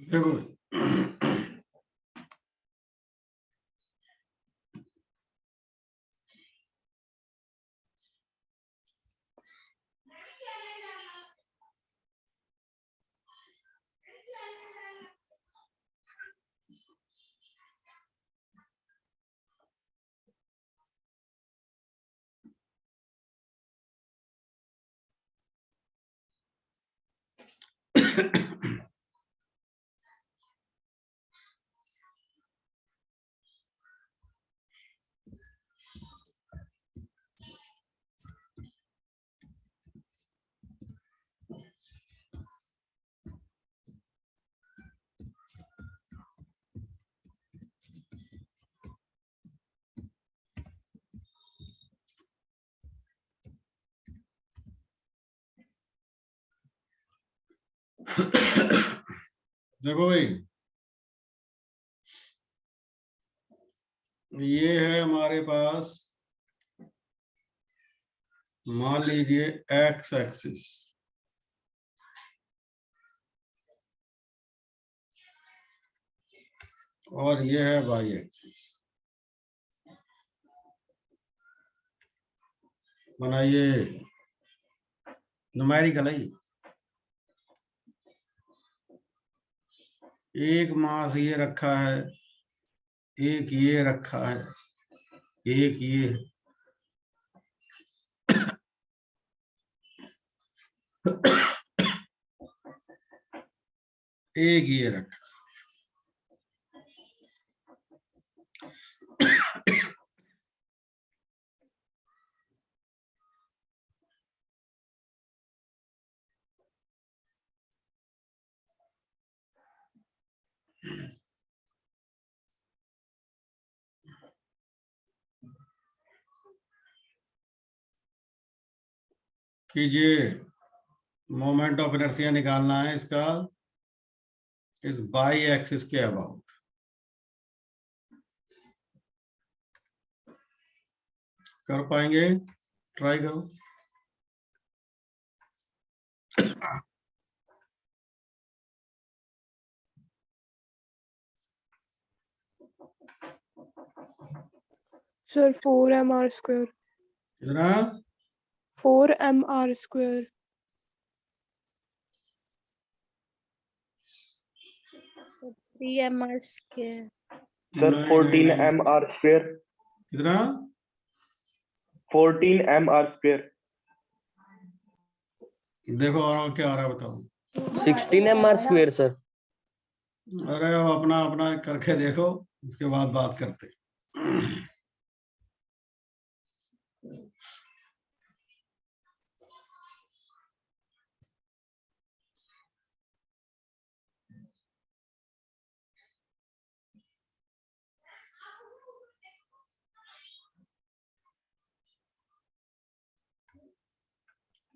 देखो देखो भाई, ये है हमारे पास, मान लीजिए एक्स एक्सिस, और ये है वाई एक्सिस। बनाइए न्यूमेरिकल है। एक मास ये रखा है, एक ये रखा है, एक ये एक ये रखा। कीजिए, मोमेंट ऑफ इनर्शिया निकालना है इसका, इस बाई एक्सिस के अबाउट। कर पाएंगे? ट्राई करो। Sir 4mr square। कितना? 4mr square। Three M R square. Sir 14mr square। कितना? 14mr square। देखो और क्या आ रहा है बताओ। 16mr square sir. अरे अब अपना अपना करके देखो, उसके बाद बात करते।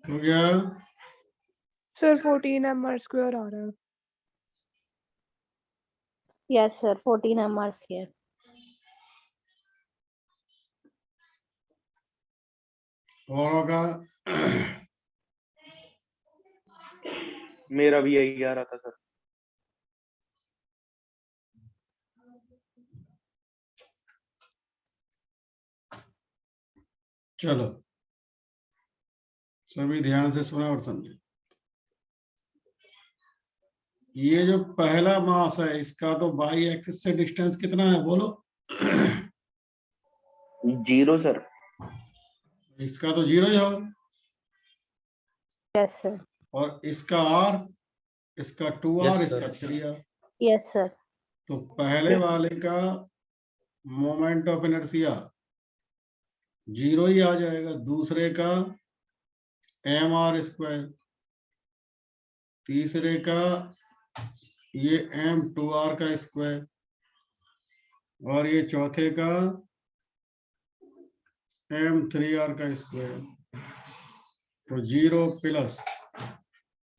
हो गया? सर 14mr square आ रहा है। Yes sir 14mr square. औरों का? मेरा भी यही आ रहा था सर। चलो सभी ध्यान से सुना और समझे। ये जो पहला मास है, इसका तो बाई एक्सिस से डिस्टेंस कितना है बोलो? 0 सर। इसका तो 0 ही होगा। Yes sir. और इसका आर, इसका 2r, Yes, इसका sir. 3r। Yes sir. तो पहले वाले का मोमेंट ऑफ इनर्शिया 0 ही आ जाएगा, दूसरे का mr स्क्वायर, तीसरे का ये m2r का स्क्वायर, और ये चौथे का m3r का स्क्वायर। तो 0 plus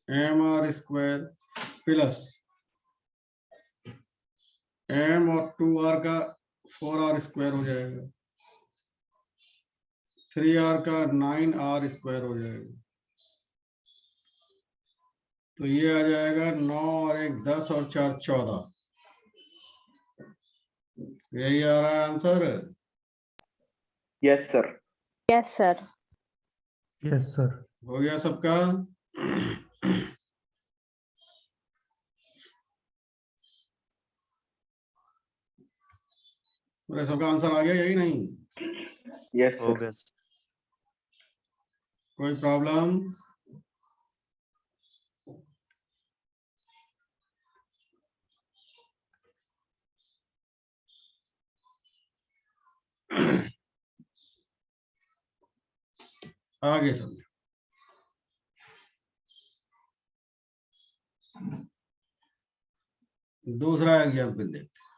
mr square plus m और 2r का 4r स्क्वायर हो जाएगा, 3r का 9r स्क्वायर हो जाएगा। तो ये आ जाएगा 9 और 1 10 और 4 14। यही आ रहा है answer. Yes sir. Yes, sir. Yes, sir. हो गया सबका? मेरे सबका आंसर आ गया यही नहीं? यस हो सर। गया कोई प्रॉब्लम? आगे समझो। दूसरा एग्जाम्पल देखते हैं।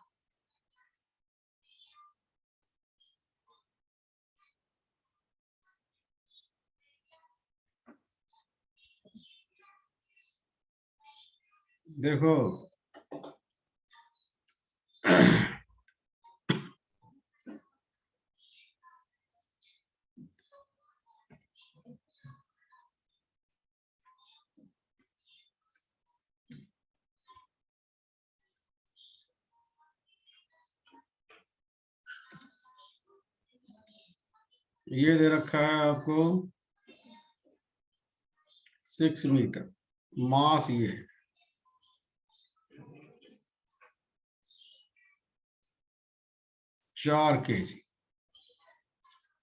देखो ये दे रखा है आपको 6 मीटर, मास ये है, चार kg,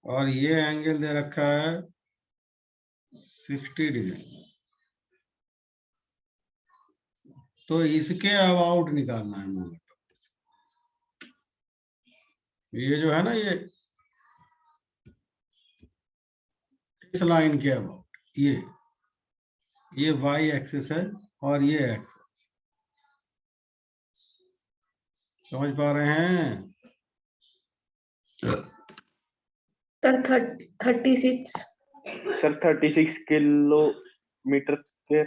और ये एंगल दे रखा है 60 डिग्री। तो इसके अबाउट निकालना है मोमेंट। ये जो है ना, इस लाइन के अबाउट, ये y एक्सिस है और ये x। समझ पा रहे हैं? Sir 36। Sir 36 kilometre square.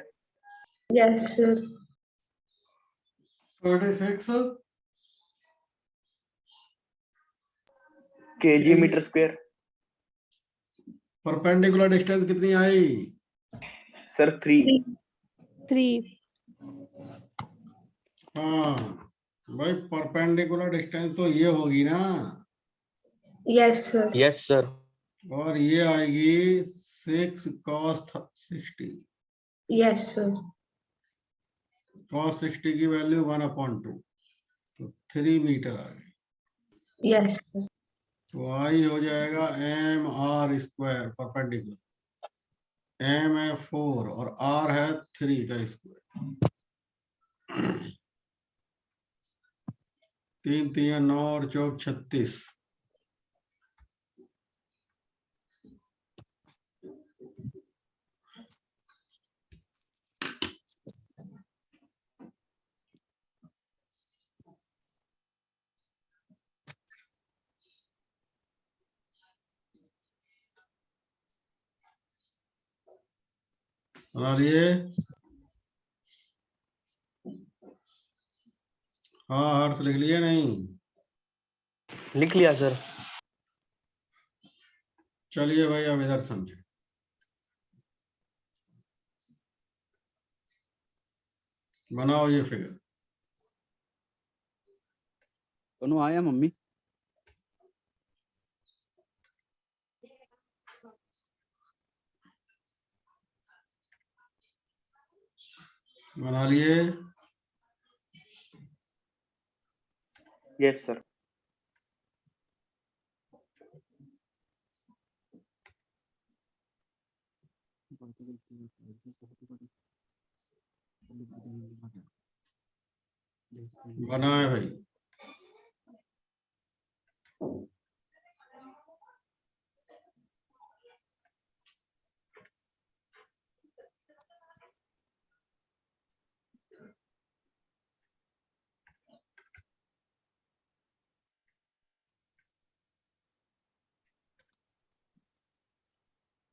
Yes sir. 36 KG metre square. Perpendicular distance कितनी आई? सर 3। 3। हाँ भाई, परपेंडिकुलर डिस्टेंस तो ये होगी ना, यस सर। Yes sir. और ये आएगी 6 cos 60। Yes sir. cos 60 की वैल्यू 1/2, तो 3 मीटर आ गई। Yes sir. तो आई हो जाएगा mr स्क्वायर परपेंडिकुलर, m है 4 और r है 3 का स्क्वायर। 3 3 9 और 4 36। और ये हाँ, हर्ष लिख लिए नहीं? लिख लिया सर। चलिए भाई, अब इधर समझे। बनाओ ये फिगर। दोनों आया मम्मी। बना लिए? Yes sir. बनाए भाई।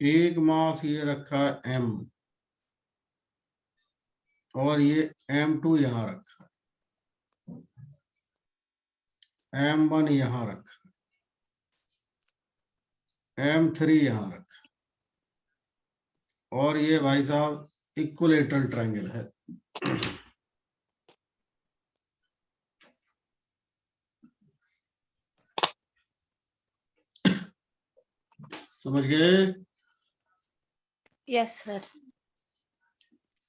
एक मास ये रखा है m, और ये m2 यहां रखा है, m1 यहां रखा है, m3 यहां रखा है, और ये भाई साहब इक्विलेटरल ट्रायंगल है। समझ गए? Yes sir.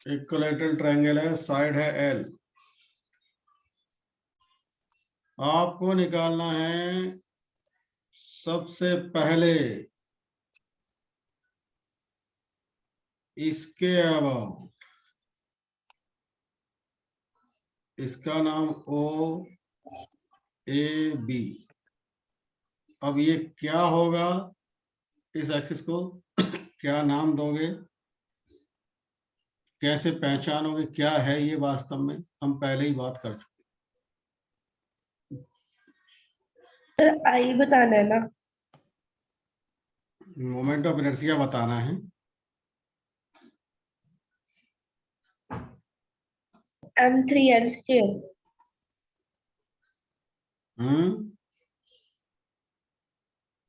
इक्विलेटरल ट्रायंगल है, साइड है एल। आपको निकालना है सबसे पहले इसके अबाउट, इसका नाम ओ ए बी। अब ये क्या होगा, इस एक्सिस को क्या नाम दोगे, कैसे पहचानोगे क्या है ये, वास्तव में हम पहले ही बात कर चुके। आई बताना है ना। मोमेंट ऑफ इनर्शिया बताना है। m3 l²।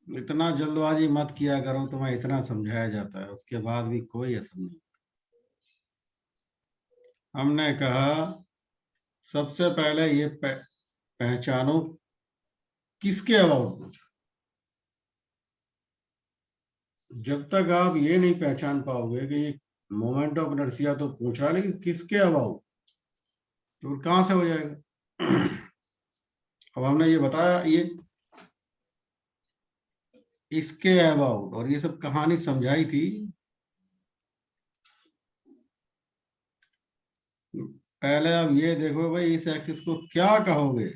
इतना जल्दबाजी मत किया करो, तुम्हें इतना समझाया जाता है उसके बाद भी कोई असर नहीं। हमने कहा सबसे पहले ये पहचानो किसके अबाउट। जब तक आप ये नहीं पहचान पाओगे कि ये मोमेंट ऑफ इनर्शिया तो पूछ रहा है, लेकिन किसके अबाउट, तो कहां से हो जाएगा। अब हमने ये बताया ये इसके अबाउट, और ये सब कहानी समझाई थी। पहले अब ये देखो भाई, इस एक्सिस को क्या कहोगे।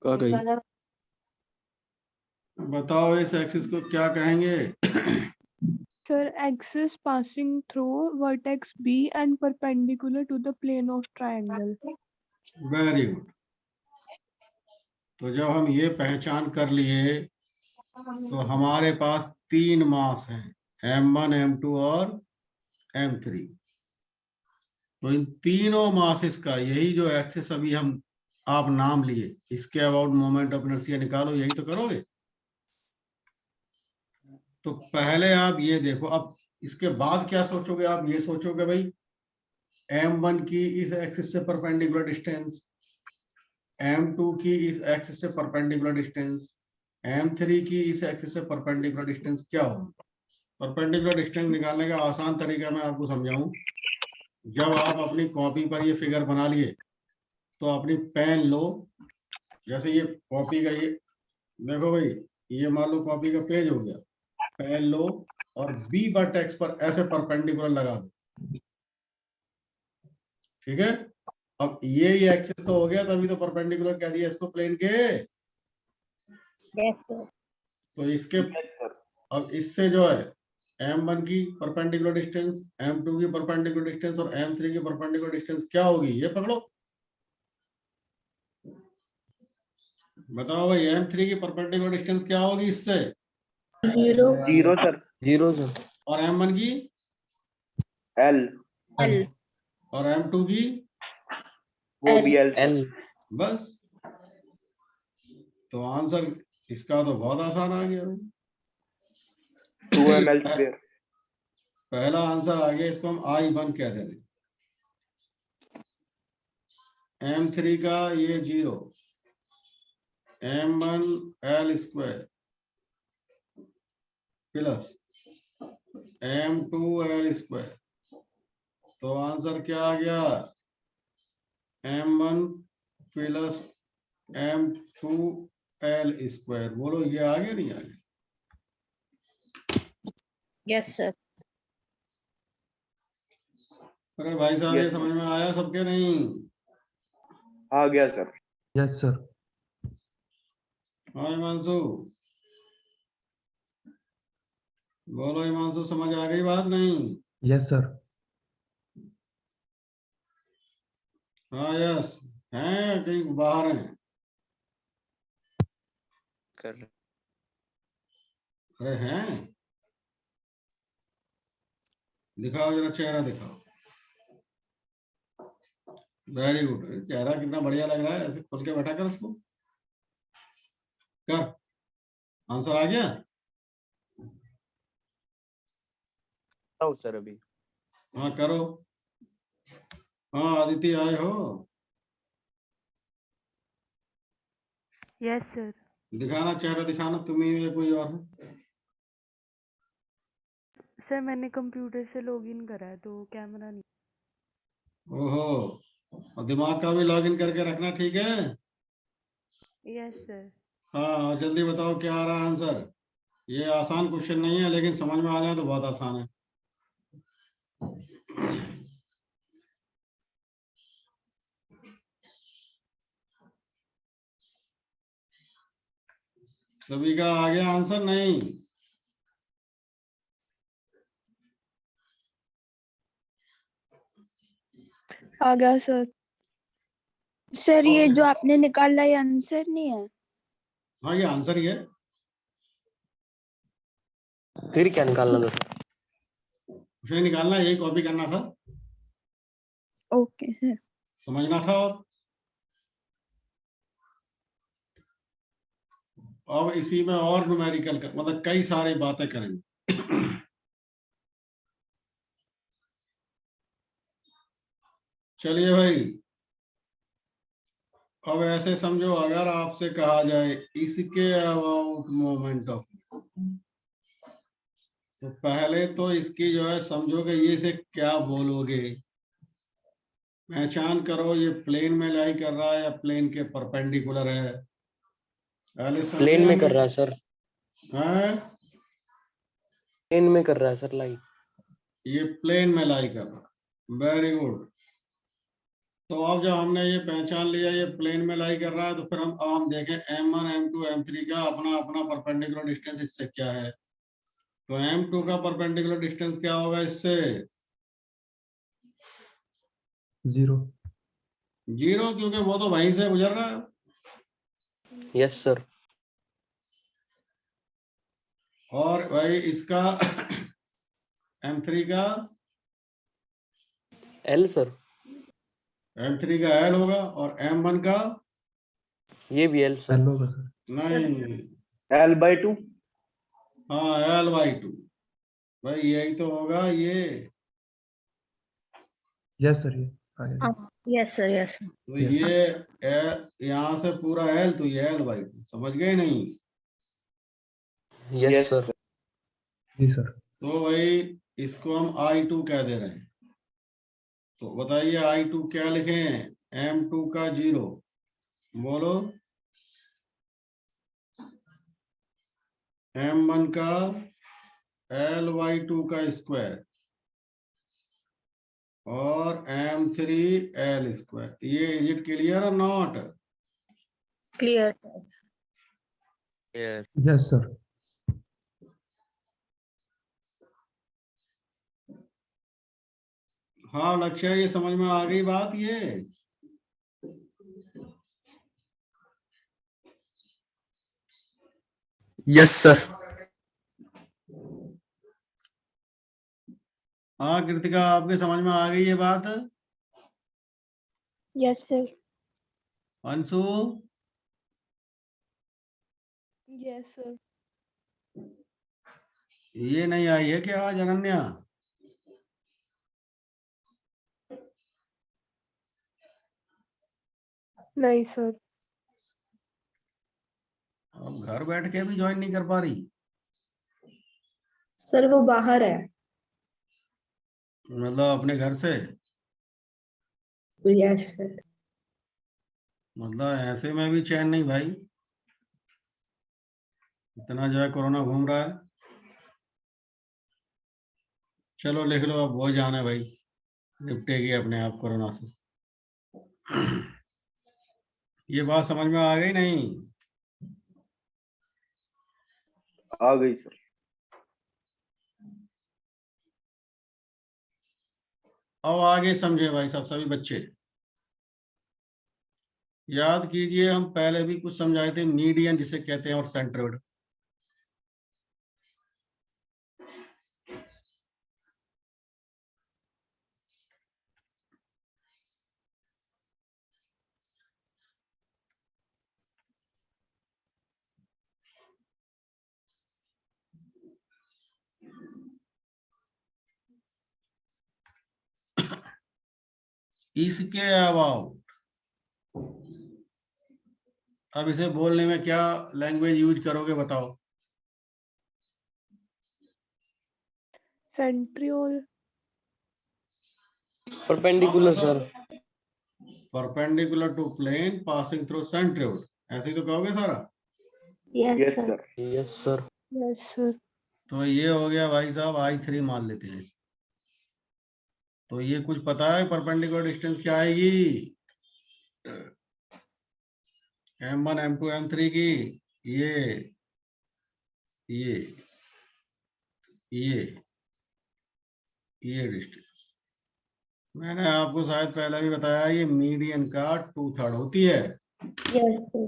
का कही? बताओ इस एक्सिस को क्या कहेंगे। Sir, axis passing through vertex B and perpendicular to the plane of triangle. Very good. तो जब हम ये पहचान कर लिए तो हमारे पास 3 मास हैं, m1, m2 और m3। तो इन तीनों मासेस का यही जो एक्सिस अभी हम आप नाम लिए, इसके अबाउट मोमेंट ऑफ इनर्शिया निकालो, यही तो करोगे। तो पहले आप ये देखो, अब इसके बाद क्या सोचोगे, आप ये सोचोगे भाई m1 की इस एक्सिस से परपेंडिकुलर डिस्टेंस, m2 की इस एक्सिस से परपेंडिकुलर डिस्टेंस, m3 की इस एक्सिस से परपेंडिकुलर डिस्टेंस क्या होगी। परपेंडिकुलर डिस्टेंस निकालने का आसान तरीका मैं आपको समझाऊं। जब आप अपनी कॉपी पर ये फिगर बना लिए तो अपनी पेन लो, जैसे ये कॉपी का ये देखो भाई, ये मान लो कॉपी का पेज हो गया, पेन लो और बी वर्टेक्स पर ऐसे परपेंडिकुलर लगा दो। ठीक है, अब ये एक्सिस तो हो गया, तभी तो परपेंडिकुलर कह दिया इसको प्लेन के। Yes sir. तो इसके अब इससे जो है m1 की परपेंडिकुलर डिस्टेंस, m2 की परपेंडिकुलर डिस्टेंस और m3 की परपेंडिकुलर डिस्टेंस क्या होगी, ये पकड़ो। बताओ भाई, m3 की परपेंडिकुलर डिस्टेंस क्या होगी इससे? 0 सर। 0 सर। और m1 की L, L। और m2 की वो भी L सर। L। बस। तो आंसर इसका तो बहुत आसान आ गया भाई। 2ml²। पहला आंसर आ गया, इसको हम I1 कह देंगे। m3 का ये 0, m1 l² plus m2 l²। तो आंसर क्या आ गया, m1 प्लस m2 l²। बोलो ये आ गया नहीं आ गया? Yes sir. अरे भाई साहब, ये Yes, समझ में आया सबके नहीं? आ गया सर। Yes, sir. हाँ हिमांशु, बोलो हिमांशु, समझ आ गई बात नहीं? Yes, sir. हाँ यस हैं, कहीं बाहर हैं? कर रहे। अरे हैं, दिखाओ जरा चेहरा दिखाओ। वेरी गुड, चेहरा कितना बढ़िया लग रहा है, ऐसे खोल के बैठा कर उसको कर। आंसर आ गया? सर अभी हाँ करो। हाँ आदित्य आए हो, Yes, sir. दिखाना चेहरा दिखाना, तुम ही हो या कोई और है? सर मैंने कंप्यूटर से लॉगिन करा है तो कैमरा नहीं। ओहो, और दिमाग का भी लॉगिन करके रखना, ठीक है? Yes sir. हाँ जल्दी बताओ क्या आ रहा है आंसर। ये आसान क्वेश्चन नहीं है, लेकिन समझ में आ जाए तो बहुत आसान है। सभी का आ गया आंसर? नहीं? आ गया सर। सर ये Okay. जो आपने निकाला ये आंसर नहीं है। हाँ ये आंसर ही है। फिर क्या निकालना था? कुछ नहीं निकालना, यही कॉपी करना था, ओके सर। समझना था। और अब इसी में और न्यूमेरिकल का मतलब कई सारी बातें करेंगे। चलिए भाई, अब ऐसे समझो, अगर आपसे कहा जाए इसके अबाउट मोमेंट ऑफ, तो पहले तो इसकी जो है समझोगे ये से क्या बोलोगे, पहचान करो ये प्लेन में लाई कर रहा है या प्लेन के परपेंडिकुलर है। पहले समझे प्लेन में हम कर रहा है सर, हैं? प्लेन में कर रहा है सर लाइक। ये प्लेन में लाई कर रहा है, वेरी गुड। तो अब जब हमने ये पहचान लिया ये प्लेन में लाई कर रहा है, तो फिर हम देखें M1 M2 M3 का अपना अपना परपेंडिकुलर डिस्टेंस इससे क्या है। तो M2 का परपेंडिकुलर डिस्टेंस क्या होगा इससे? 0. 0, क्योंकि वो तो वहीं से गुजर रहा है। Yes sir. और भाई इसका M3 का, एल सर। M3 का L होगा, और M1 का ये भी एल सर। L होगा सर. नहीं, L/2। हाँ L/2। भाई यही तो होगा ये। Yes sir. ये आ गया. Yes, sir. Yes. तो Yes. ये यहाँ से पूरा L, तो ये L/2, समझ गए नहीं? Yes sir. जी सर. तो भाई इसको हम I2 कह दे रहे हैं, तो बताइए I2 क्या लिखें? M2 का 0, बोलो। M1 का L/2 का स्क्वायर, और M3 L स्क्वायर। ये इज इट क्लियर और नॉट? Clear. Yes sir. हाँ लक्ष्य, ये समझ में आ गई बात ये? Yes sir. हाँ कृतिका, आपके समझ में आ गई ये बात? Yes sir. Anshu? Yes sir. ये नहीं आई है क्या आज अनन्या? नहीं सर। अब घर बैठ के भी ज्वाइन नहीं कर पा रही? सर वो बाहर है। मतलब अपने घर से? Yes sir. मतलब ऐसे में भी चैन नहीं भाई, इतना जो है कोरोना घूम रहा है। चलो लिख लो, अब हो जाना है भाई, निपटेगी अपने आप कोरोना से। ये बात समझ में आ गई नहीं? आ गई सर। अब आगे समझे भाई सब, सभी बच्चे। याद कीजिए, हम पहले भी कुछ समझाए थे, मीडियन जिसे कहते हैं और सेंट्रोइड। इसके अबाउट, अब इसे बोलने में क्या लैंग्वेज यूज करोगे बताओ? Centriole. Perpendicular sir. Perpendicular to plane passing through centroid, ऐसे ही तो कहोगे सारा। Yes, Yes, sir. sir. Yes sir. Yes, sir. तो ये हो गया भाई साहब I3 मान लेते हैं इसको। तो ये कुछ पता है परपेंडिकुलर डिस्टेंस क्या आएगी? M1 M2 M3 की ये ये डिस्टेंस मैंने आपको शायद पहले भी बताया, ये मीडियन का 2/3 होती है। Yes, sir.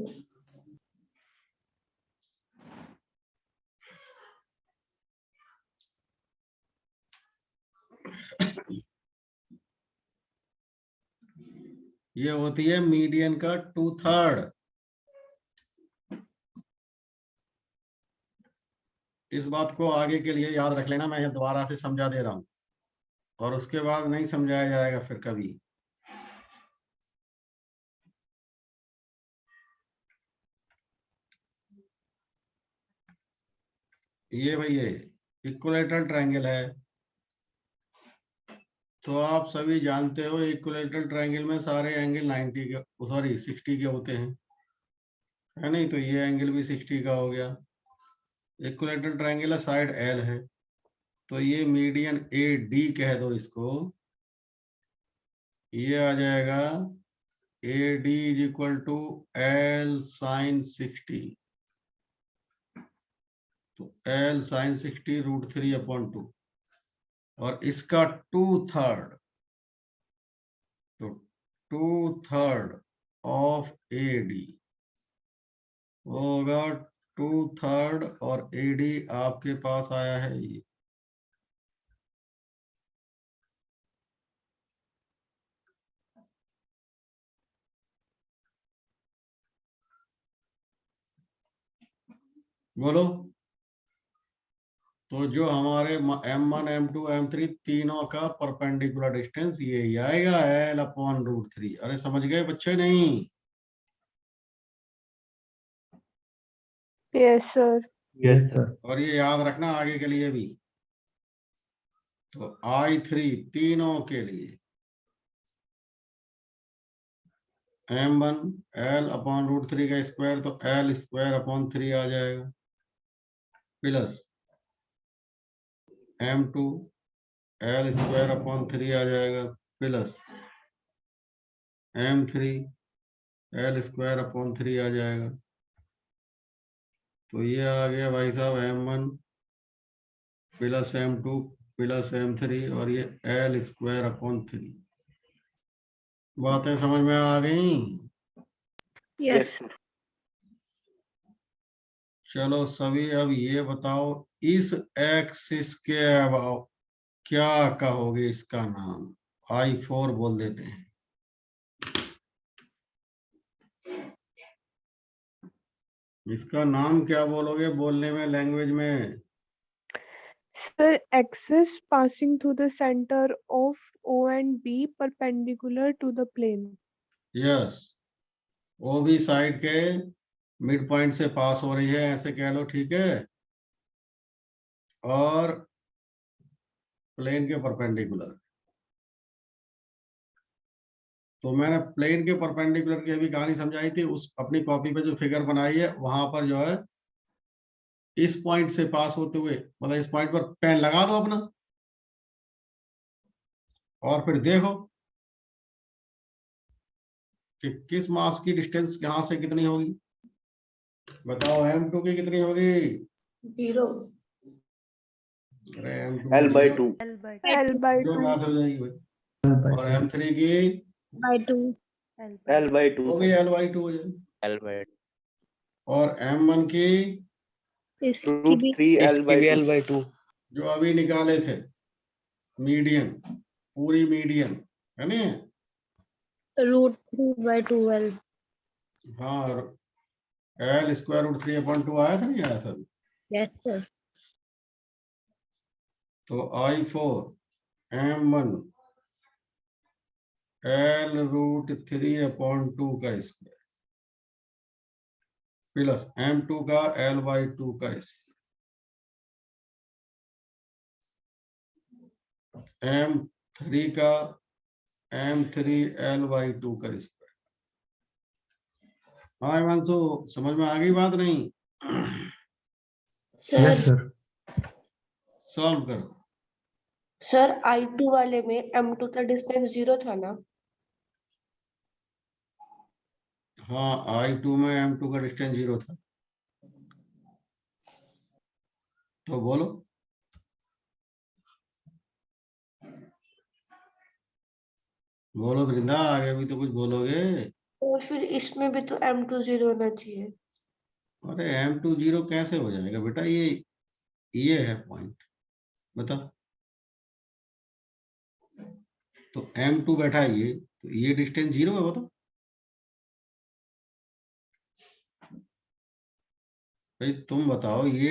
ये होती है मीडियन का 2/3। इस बात को आगे के लिए याद रख लेना, मैं ये दोबारा से समझा दे रहा हूं, और उसके बाद नहीं समझाया जाएगा फिर कभी। ये भाई ये इक्विलैटरल ट्रायंगल है, तो आप सभी जानते हो इक्विलैटरल ट्रायंगल में सारे एंगल 90 के, सॉरी 60 के होते हैं, है नहीं? तो ये एंगल भी 60 का हो गया। इक्विलैटरल ट्रायंगल है, साइड एल है, तो ये मीडियन ए डी कह दो इसको। ये आ जाएगा A D is equal to L sine 60, तो एल साइन 60 √3/2, और इसका 2/3, तो 2/3 ऑफ ए डी होगा 2/3, और ए डी आपके पास आया है ये। बोलो, तो जो हमारे M1 M2 M3 तीनों का परपेंडिकुलर डिस्टेंस ये ही आएगा, L/√3। अरे समझ गए बच्चे? नहीं? Yes, sir. Yes, sir. और ये याद रखना आगे के लिए भी। तो I3 तीनों के लिए M1 L/√3 का स्क्वायर, तो L²/3 आ जाएगा, प्लस M2 L²/3 आ जाएगा, प्लस M3 L²/3 आ जाएगा। तो ये आ गया भाई साहब M1 plus M2 plus M3, और ये L²/3। बातें समझ में आ गई? Yes. sir. चलो सभी, अब ये बताओ, इस एक्सिस के अबाउ क्या कहोगे इसका नाम? I4 बोल देते हैं। इसका नाम क्या बोलोगे बोलने में, लैंग्वेज में? Sir, axis passing through the center of O and B perpendicular to the plane. Yes, वो भी साइड के मिड पॉइंट से पास हो रही है, ऐसे कह लो, ठीक है? और प्लेन के परपेंडिकुलर। तो मैंने प्लेन के परपेंडिकुलर की अभी कहानी समझाई थी, उस अपनी कॉपी पे जो फिगर बनाई है वहां पर जो है इस पॉइंट से पास होते हुए, मतलब इस पॉइंट पर पेन लगा दो अपना, और फिर देखो कि किस मास की डिस्टेंस यहां से कितनी होगी। बताओ M2 की कितनी होगी? 0. अरे M2 L/2. L by 2. कहां से हो जाएगी भाई? L by और 2. M3 की By 2. L by 2 वो भी L/2 हो जाएगी। L by और M1 की इसकी root भी 3 L इसकी by भी 2 L by 2 जो अभी निकाले थे, मीडियन, पूरी मीडियन है ना। √3/12। हाँ, L स्क्वायर रूट 3/2 आया था, नहीं आया था अभी? Yes sir. तो I4 M1 L√3/2 का स्क्वायर प्लस M2 का L/2 का स्क्वायर, M3 का M3 L/2 का स्क्वायर। हाँ हिमांशु, समझ में आ गई बात नहीं? Yes sir sir. सॉल्व करो। सर I2 वाले में M2 का डिस्टेंस 0 था ना? हाँ, I2 में M2 का डिस्टेंस 0 था। तो बोलो। बोलो वृंदा, आगे भी तो कुछ बोलोगे। तो फिर इसमें भी तो M2 0 होना चाहिए। अरे M2 0 कैसे हो जाएगा बेटा? ये है पॉइंट, बता। तो M2 बैठा है ये, तो ये डिस्टेंस 0 है, बता भाई, तुम बताओ। ये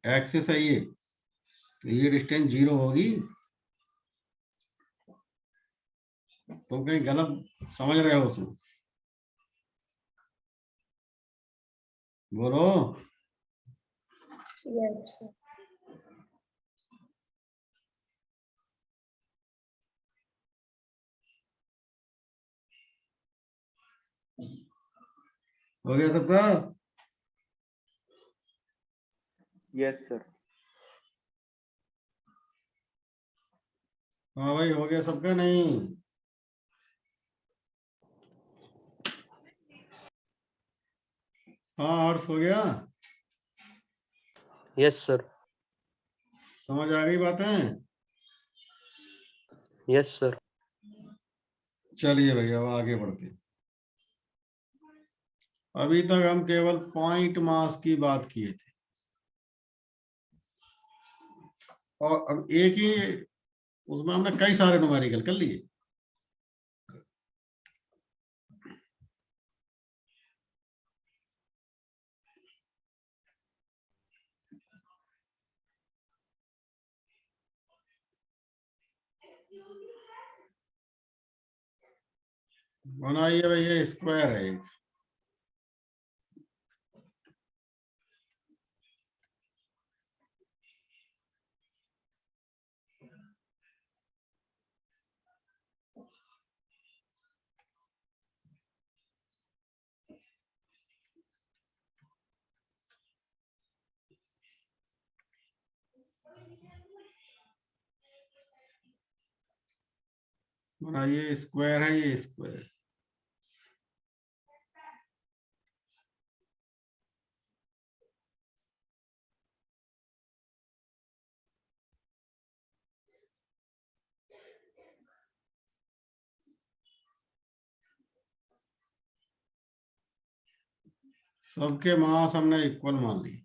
एक्सिस है ये, तो ये डिस्टेंस 0 होगी। तुम कहीं गलत समझ रहे हो उसमें? बोलो। Yes sir. हो गया सबका? yes sir हाँ भाई, हो गया सबका? नहीं? हाँ, अर्थ हो गया। Yes sir. समझ आ गई बातें? Yes sir. चलिए भैया, अब आगे बढ़ते हैं। अभी तक हम केवल पॉइंट मास की बात किए थे, और अब एक ही उसमें हमने कई सारे न्यूमेरिकल कर लिए। बनाइए भैया, स्क्वायर है एक। बनाइए, स्क्वायर है ये, स्क्वायर। सबके मास हमने इक्वल मान ली।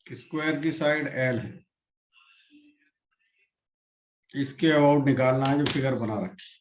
स्क्वायर की साइड L है, इसके अबाउट निकालना है जो फिगर बना रखी।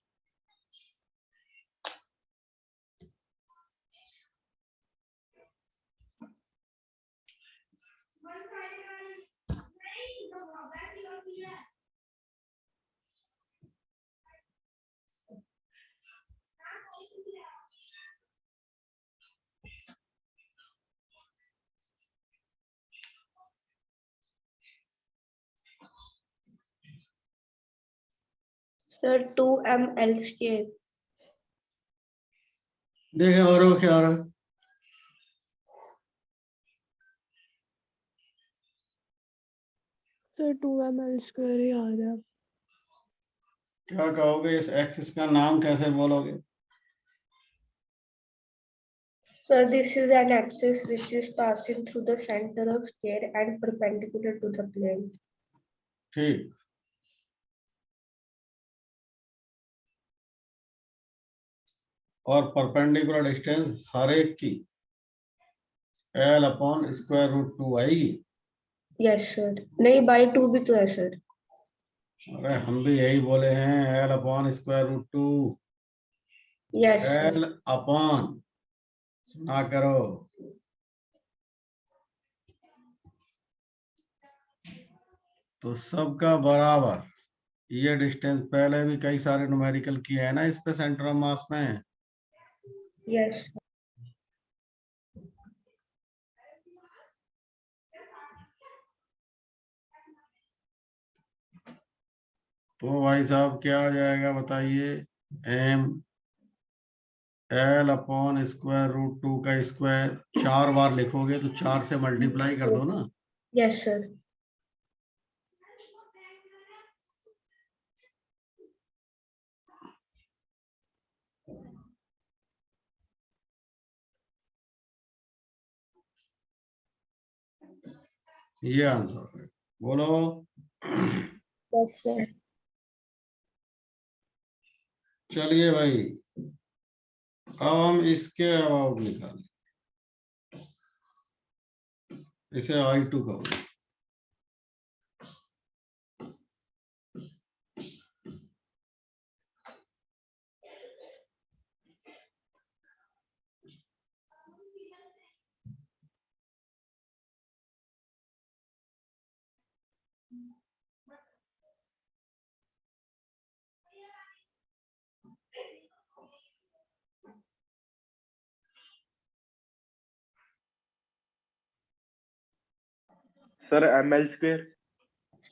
Sir, 2m square. देखें और वो क्या आ रहा है? सर 2ml square ही आ रहा है। क्या कहोगे, इस एक्सिस का नाम कैसे बोलोगे? Sir, this is an axis which is passing through the center of sphere and perpendicular to the plane. ठीक, और परपेंडिकुलर डिस्टेंस हर एक की L/√2 आएगी। Yes, sir. नहीं, by 2 भी तो है sir. अरे हम भी यही बोले हैं, L/√2। Yes, sir. L upon, सुना करो, तो सबका बराबर। ये डिस्टेंस पहले भी कई सारे न्यूमेरिकल किए हैं ना इस पे, सेंटर ऑफ मास में। Yes. तो भाई साहब क्या आ जाएगा बताइए? m L/√2 का स्क्वायर 4 बार लिखोगे तो 4 से मल्टीप्लाई कर दो ना। Yes, sir. ये आंसर है, बोलो। Yes, sir. चलिए भाई, अब हम इसके अबाउट निकालें, इसे I2 का बोलो। Sir, ml square.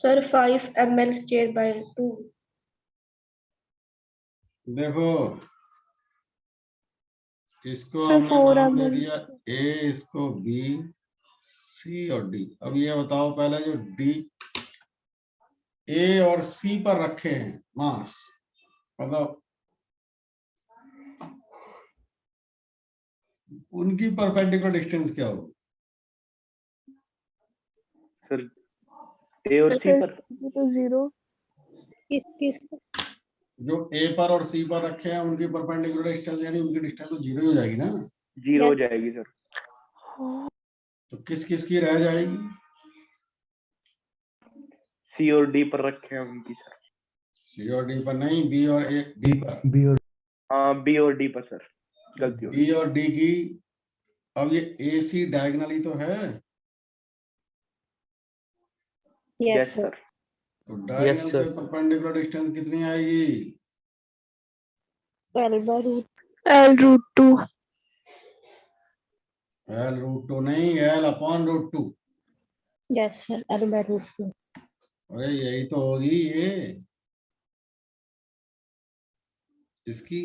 Sir, 5ml square by 2. देखो, इसको Sir, हमने 4 नाम दे ml दिया A, इसको B, C और D। अब ये बताओ, पहले जो D, A और C पर रखे हैं मास, मतलब उनकी परपेंडिकुलर डिस्टेंस क्या हो? Sir, A और C पर। तो 0। किस जो A पर और C पर रखे हैं उनकी परपेंडिकुलर डिस्टेंस, यानी उनकी डिस्टेंस तो 0 हो जाएगी ना। 0 हो जाएगी सर। तो किस किस की रह जाएगी? C और D पर रखे हैं उनकी सर। C और D पर नहीं, B और D पर। B और हाँ, B और D पर सर, गलती हो गई। B और D की, अब ये AC डायगोनली तो है, Yes, Yes sir. सर। तो डायगोनल sir. से परपेंडिकुलर डिस्टेंस कितनी आएगी? L/√2। L/√2 नहीं, L/√2। Yes, sir. L/√2. अरे यही तो होगी ये, इसकी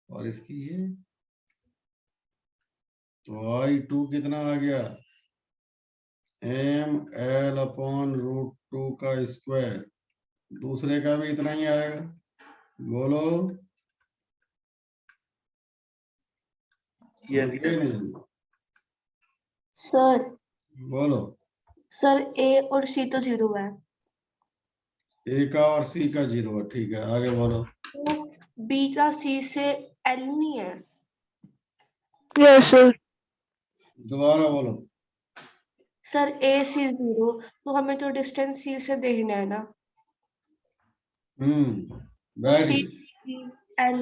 और इसकी ये, तो I2 कितना आ गया? mL/√2 का स्क्वायर, दूसरे का भी इतना ही आएगा, बोलो। Yes okay sir. नहीं, Sir, बोलो। sir, A और C तो 0 है। A का और C का 0 है, ठीक है, आगे बोलो। तो B का C से L नहीं है। Yes, sir. दोबारा बोलो। सर A C 0, तो हमें तो डिस्टेंस C से देखना है ना। तो वेरी, C L,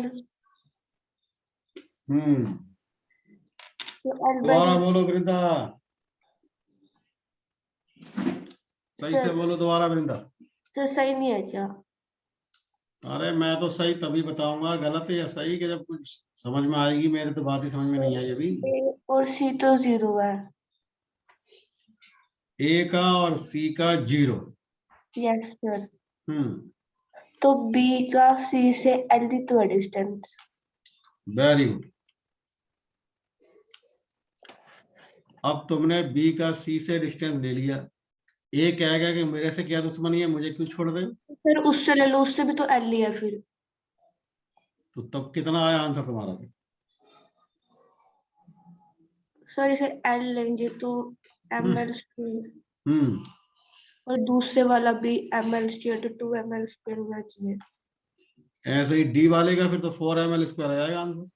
तो L by दोबारा बोलो वृंदा, सही से सर बोलो दोबारा वृंदा। सर सही नहीं है क्या? अरे मैं तो सही तभी बताऊंगा, गलत है या सही, कि जब कुछ समझ में आएगी, मेरे तो बात ही समझ में नहीं आई अभी। A और C तो 0 है। A का और C का 0। Yes sir. तो बी का सी से एल तो है डिस्टेंस। Very good. अब तुमने बी का सी से डिस्टेंस ले लिया, ए कहेगा कि मेरे से क्या दुश्मनी है, मुझे क्यों छोड़ रहे हो, फिर उससे ले लो, उससे भी तो एल ही है फिर। तो तब कितना आया आंसर तुम्हारा? सर इसे एल लेंगे तो एम एल हम्म और दूसरे वाला भी एम एल स्क्वायर, तो 2 ml स्क्वायर होना चाहिए। ऐसे ही डी वाले का फिर तो 4 ml स्क्वायर आ जाएगा आंसर,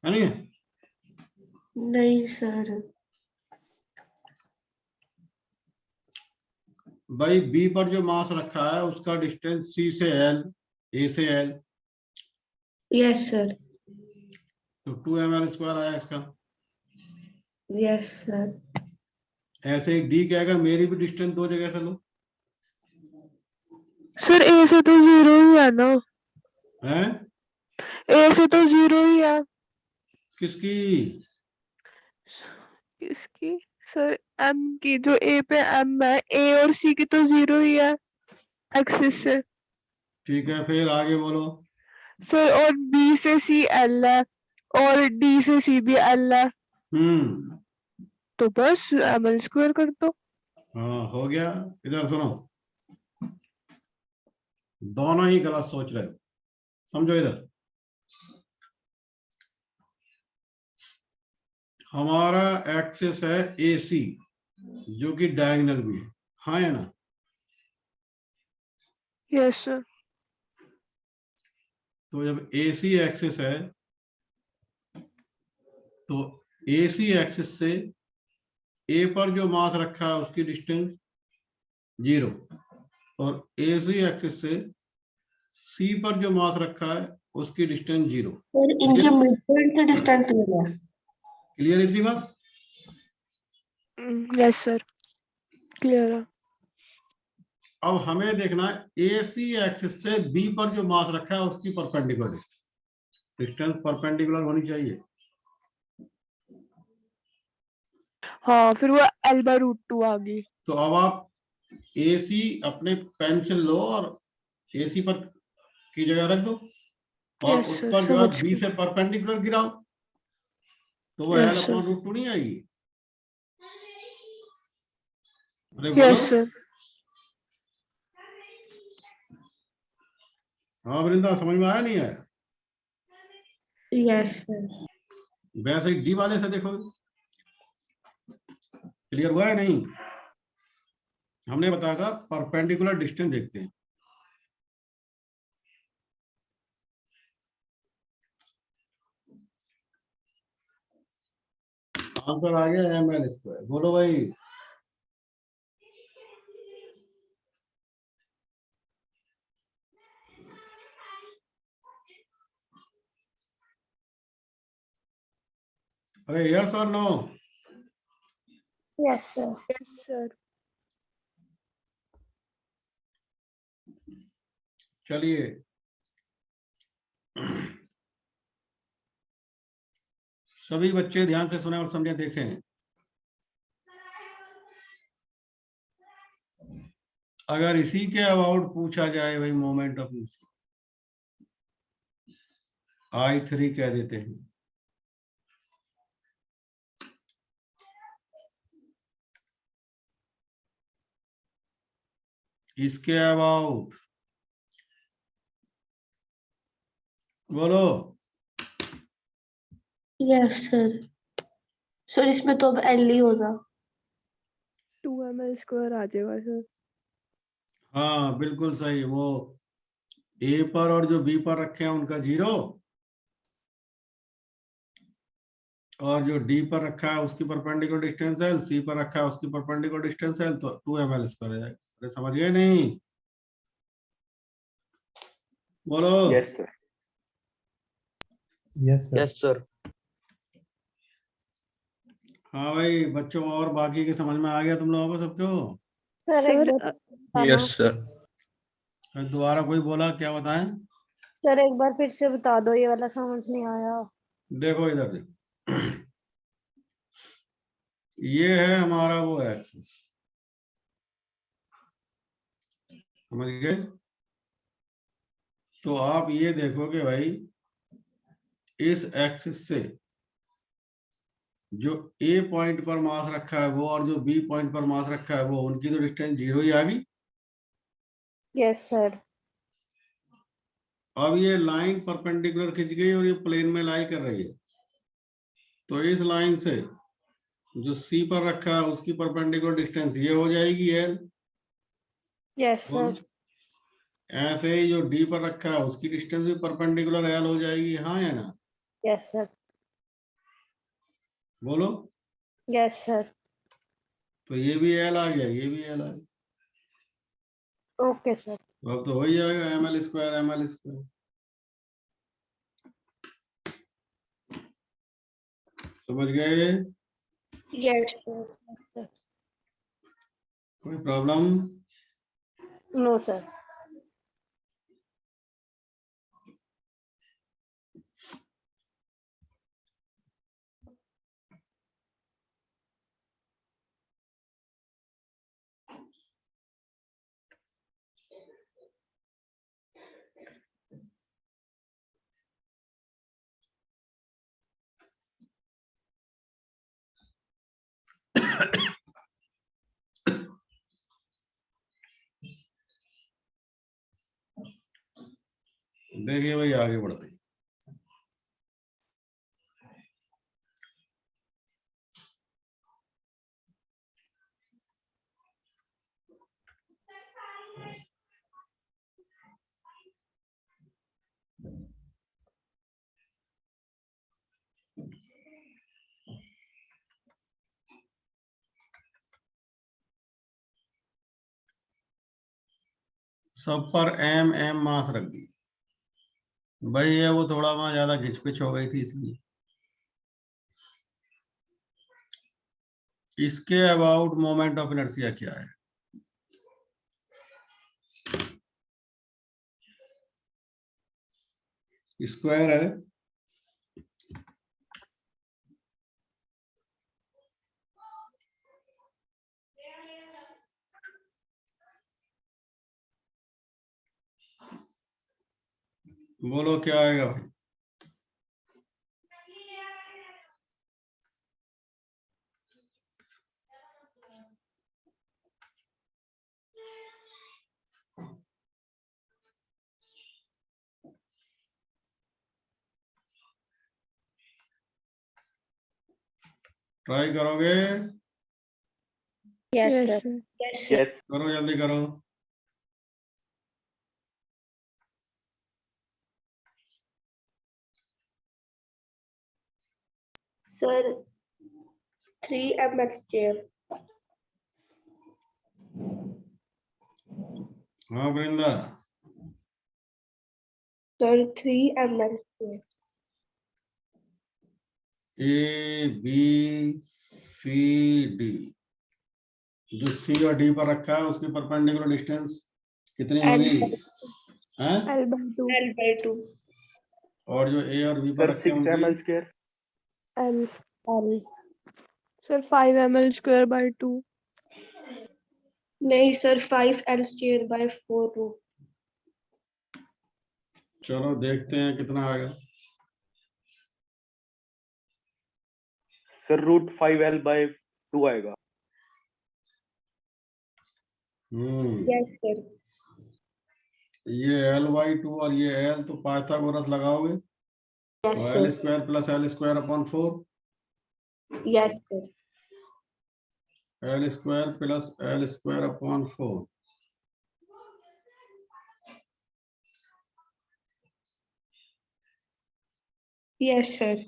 है नहीं? नहीं सर। भाई बी पर जो मास रखा है उसका डिस्टेंस सी से एल, ए से एल, यस सर। तो 2 ml स्क्वायर आया इसका। Yes sir. ऐसे ही डी कहेगा मेरी भी डिस्टेंस दो जगह से लो, सर ए से तो 0 ही है ना, है? ए से तो 0 ही है। किसकी? इसकी सर एम की, जो ए पे एम है, ए और सी की तो 0 ही है एक्सिस से। ठीक है, फिर आगे बोलो। सर और बी से सी एल है और डी से सी भी एल है, तो बस एम एल स्क्वायर कर दो। हाँ हो गया। इधर सुनो, दोनों ही गलत सोच रहे हो, समझो इधर। हमारा एक्सिस है ए सी, जो कि डायगोनल भी है, हाँ या ना? Yes sir. तो जब ए सी एक्सिस है तो ए सी एक्सिस से ए पर जो मास रखा है उसकी डिस्टेंस 0, और ए सी एक्सिस से सी पर जो मास रखा है उसकी डिस्टेंस 0। और इनके मिड पॉइंट से डिस्टेंस लेना है। क्लियर इतनी बात? यस सर, क्लियर है। अब हमें देखना है ए सी एक्सिस से बी पर जो मास रखा है उसकी परपेंडिकुलर डिस्टेंस परपेंडिकुलर होनी चाहिए। हाँ, फिर वो L/√2 आ गई। तो अब आप ए सी अपने पेंसिल लो और ए सी पर की जगह रख दो, और यस उस सर, पर जो है समझ बी गई। से परपेंडिकुलर गिराओ, तो वो यस L/√2 नहीं आएगी? अरे सर, बोलो। Yes sir. हाँ वृंदा, समझ में आया नहीं आया? Yes sir. वैसे ही डी वाले से देखो, क्लियर हुआ है नहीं? हमने बताया था परपेंडिकुलर डिस्टेंस देखते हैं। आंसर आ गया ml स्क्वायर। बोलो भाई। अरे यस और no? Yes sir. Yes sir. चलिए, सभी बच्चे ध्यान से सुने और समझे, देखें। अगर इसी के अबाउट पूछा जाए भाई, मोमेंट ऑफ I3 कह देते हैं। इसके अबाउट बोलो। Yes sir. सर इसमें तो अब एल ही होगा। 2 ml स्क्वायर आ जाएगा सर। हाँ बिल्कुल सही। वो ए पर और जो बी पर रखे हैं उनका 0, और जो डी पर रखा है उसकी परपेंडिकुलर डिस्टेंस है, सी पर रखा है उसकी परपेंडिकुलर डिस्टेंस है, तो 2 ml स्क्वायर आ जाएगा। अरे समझ गए नहीं? बोलो। Yes sir. Yes sir. Yes sir. हाँ भाई बच्चों, और बाकी के समझ में आ गया तुम लोगों को सबको? सर एक बार बताना। Yes sir. फिर दोबारा कोई बोला, क्या बताएं? सर एक बार फिर से बता दो, ये वाला समझ नहीं आया। देखो इधर देखो, ये है हमारा वो एक्सिस, समझ गए? तो आप ये देखोगे भाई इस एक्सिस से जो ए पॉइंट पर मास रखा है वो और जो बी पॉइंट पर मास रखा है वो, उनकी तो डिस्टेंस 0 ही आ गई। Yes sir. अब ये लाइन परपेंडिकुलर खिंच गई और ये प्लेन में लाई कर रही है, तो इस लाइन से जो सी पर रखा है उसकी परपेंडिकुलर डिस्टेंस ये हो जाएगी एल। Yes sir. ऐसे ही जो डी पर रखा है उसकी डिस्टेंस भी परपेंडिकुलर एल हो जाएगी, हाँ या ना? Yes sir. बोलो। Yes sir. तो ये भी एल आ गया, ये भी एल आ गया। Okay sir. अब तो हो ही जाएगा ml स्क्वायर ml स्क्वायर। समझ गए? Yes sir. कोई प्रॉब्लम? No sir. देखिए भाई आगे बढ़ते हैं। सब पर एम एम मास रख दी भाई, ये वो थोड़ा वहां ज्यादा घिचपिच हो गई थी इसलिए। इसके अबाउट मोमेंट ऑफ इनर्शिया क्या है? स्क्वायर है, बोलो क्या आएगा भाई? ट्राई करोगे? यस Yes, सर। sir. Yes sir. यस करो जल्दी करो। Sir 3 ml square. हाँ Vrinda. Sir 3 ml square. A B C D, जो सी और डी पर रखा है उसकी परपेंडिकुलर डिस्टेंस कितनी होगी? हैं? L/2. L/2। और जो ए और बी पर सर रखे हैं 6 उनकी? ml square. L. L। Sir, 5 ml square by 2. नहीं sir 5 L square by 4 root. चलो देखते हैं कितना आएगा। सर √5L बाय 2 आएगा। Yes sir. ये L/2 और ये L, तो पाइथागोरस लगाओगे यस तो L sir. Square plus L square upon 4, yes sir. L square plus L square upon 4। Yes sir.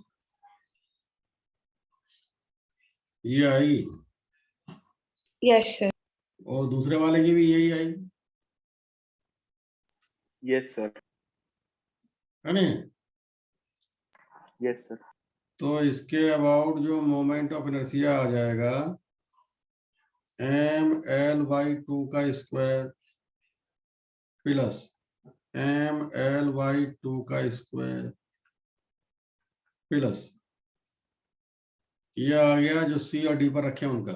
ये आएगी, यस सर। और दूसरे वाले की भी यही आएगी, यस सर। है नहीं? Yes sir. तो इसके अबाउट जो मोमेंट ऑफ इनर्शिया आ जाएगा mL/2 का स्क्वायर प्लस mL/2 का स्क्वायर प्लस ये आ गया जो सी और डी पर रखे हैं उनका,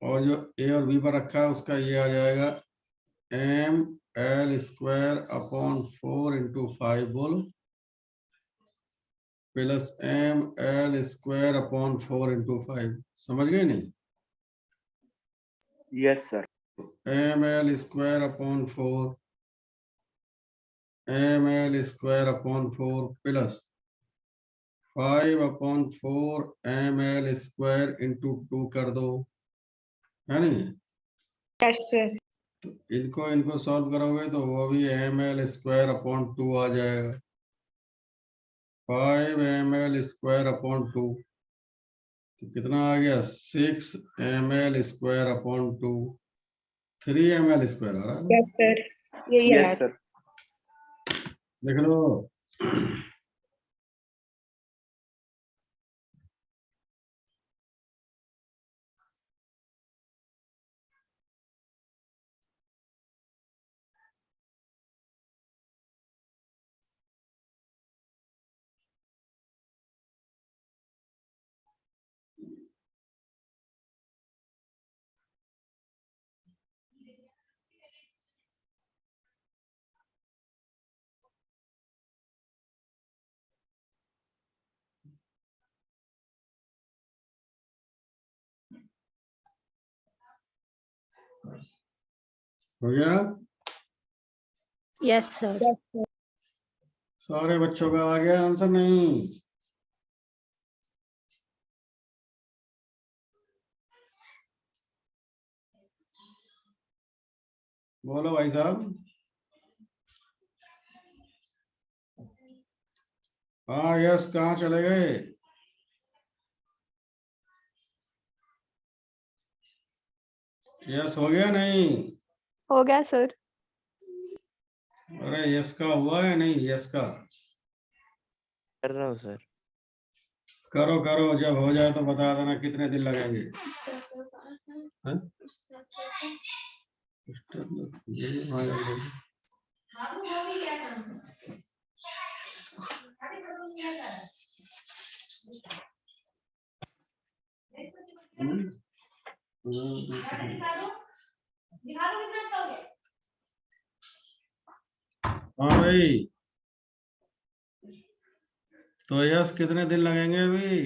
और जो ए और बी पर रखा है उसका ये आ जाएगा एल स्क्वायर अपॉन 4 इंटू 5 बोल plus M L square upon 4 into 5। समझ गए नहीं? Yes, sir. M L square upon 4 M L square upon 4 plus 5 upon 4 M L square into 2 कर दो, है नहीं? Yes, sir. तो इनको सॉल्व करोगे तो वो भी एम एल स्क्वायर अपॉन 2 आ जाएगा। 5 एम एल स्क्वायर अपॉन 2 तो कितना आ गया? 6 M L square upon 2, 3 M L square आ रहा है। Yes, sir. यही Yes, है। sir. देख लो। हो गया? Yes, sir. सारे बच्चों का आ गया आंसर? नहीं? बोलो भाई साहब। हाँ यस, कहाँ चले गए? यस हो गया नहीं? हो गया सर। अरे यस का हुआ है नहीं? यस का कर रहा हूँ सर। करो करो, जब हो जाए तो बता देना कितने दिन लगेंगे। हाँ? हाँ भाई, तो यस कितने दिन लगेंगे अभी?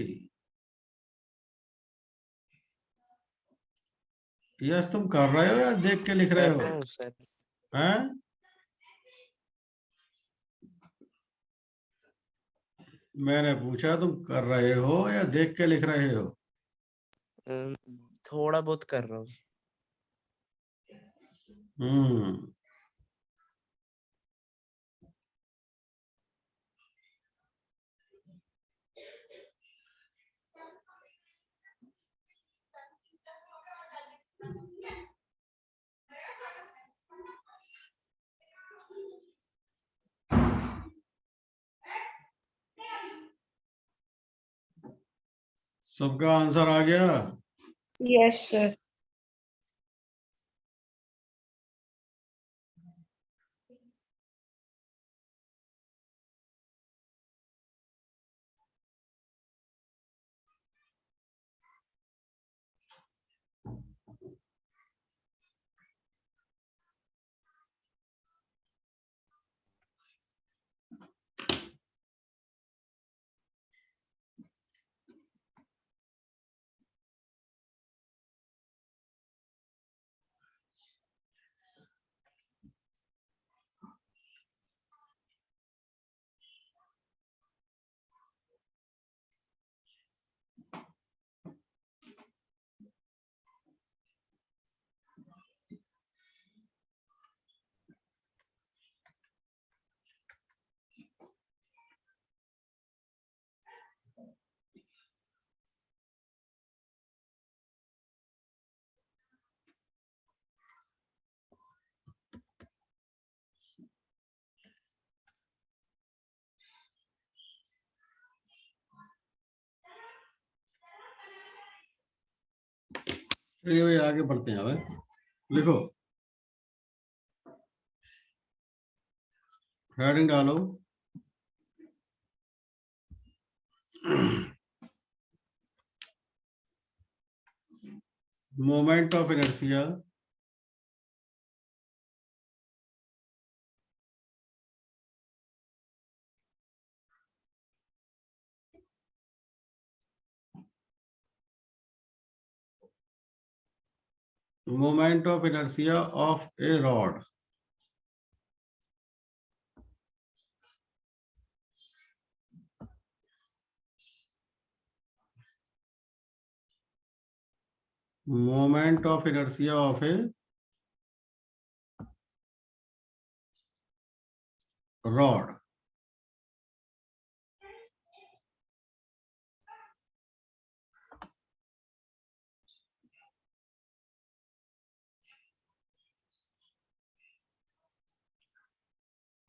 यस तुम कर रहे हो या देख के लिख रहे कर हो? रहा हूँ सर। हैं? मैंने पूछा तुम कर रहे हो या देख के लिख रहे हो? थोड़ा बहुत कर रहा हूँ। सबका आंसर आ गया? Yes, sir. चलिए भाई आगे बढ़ते हैं। अब लिखो, हेडिंग डालो। Moment of inertia moment of inertia of A rod. Moment of inertia of A rod.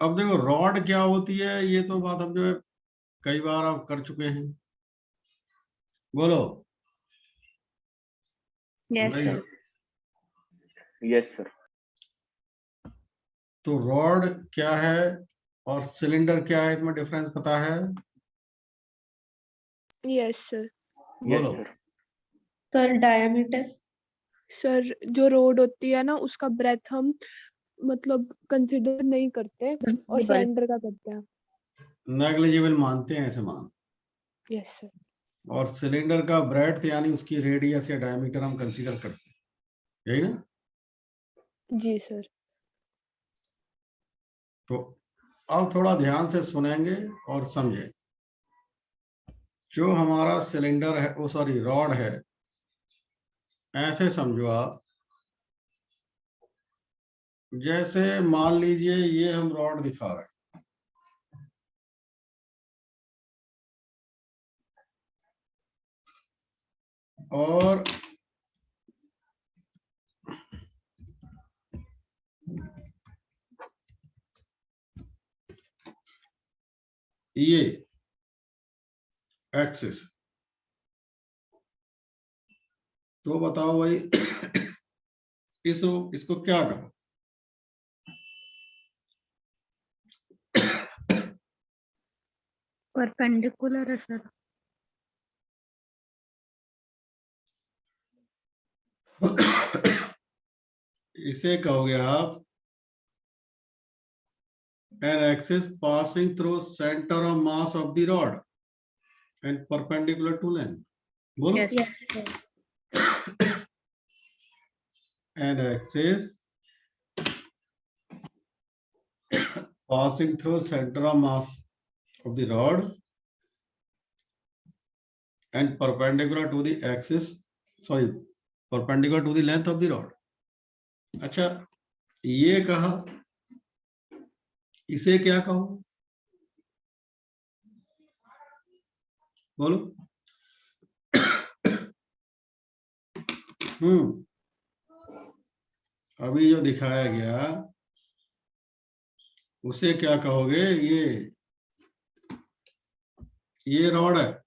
अब देखो रॉड क्या होती है, ये तो बात हम जो है कई बार आप कर चुके हैं। बोलो। Yes, भाई, sir. Yes, sir. तो रॉड क्या है और सिलेंडर क्या है, इसमें डिफरेंस पता है? Yes sir. Yes, बोलो। sir. Sir, diameter. सर जो रोड होती है ना उसका ब्रेथ हम मतलब कंसिडर नहीं करते और सिलेंडर का करते हैं। नेग्लिजिबल मानते हैं ऐसे मान। Yes sir. और सिलेंडर का ब्रेड्थ यानी उसकी रेडियस या डायमीटर हम कंसीडर करते हैं, यही ना? जी सर। तो अब थोड़ा ध्यान से सुनेंगे और समझें। जो हमारा सिलेंडर है, वो सॉरी रॉड है, ऐसे समझो आप जैसे मान लीजिए ये हम रॉड दिखा रहे हैं, और ये एक्सिस। तो बताओ भाई इसको क्या कहो? Perpendicular है sir. इसे कहोगे आप an axis passing through center of mass of the rod and perpendicular to length. बोलो। Yes, sir. An axis passing through center of mass of the rod and perpendicular to the axis, sorry, perpendicular to the length of the rod. अच्छा, ये कहा, इसे क्या कहो? बोलो। अभी जो दिखाया गया उसे क्या कहोगे? ये रॉड है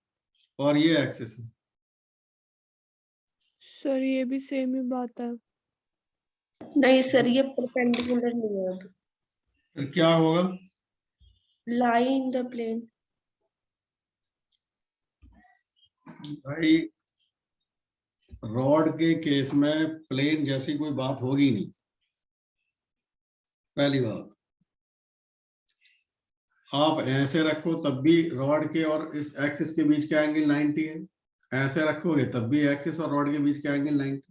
और ये एक्सिस है। सर ये भी सेम ही बात है। नहीं सर, ये perpendicular नहीं है. फिर क्या होगा? Lie in the plane. भाई रॉड के केस में प्लेन जैसी कोई बात होगी नहीं, पहली बात। आप ऐसे रखो तब भी रॉड के और इस एक्सिस के बीच का एंगल 90 है, ऐसे रखोगे तब भी एक्सिस और रॉड के बीच का एंगल 90।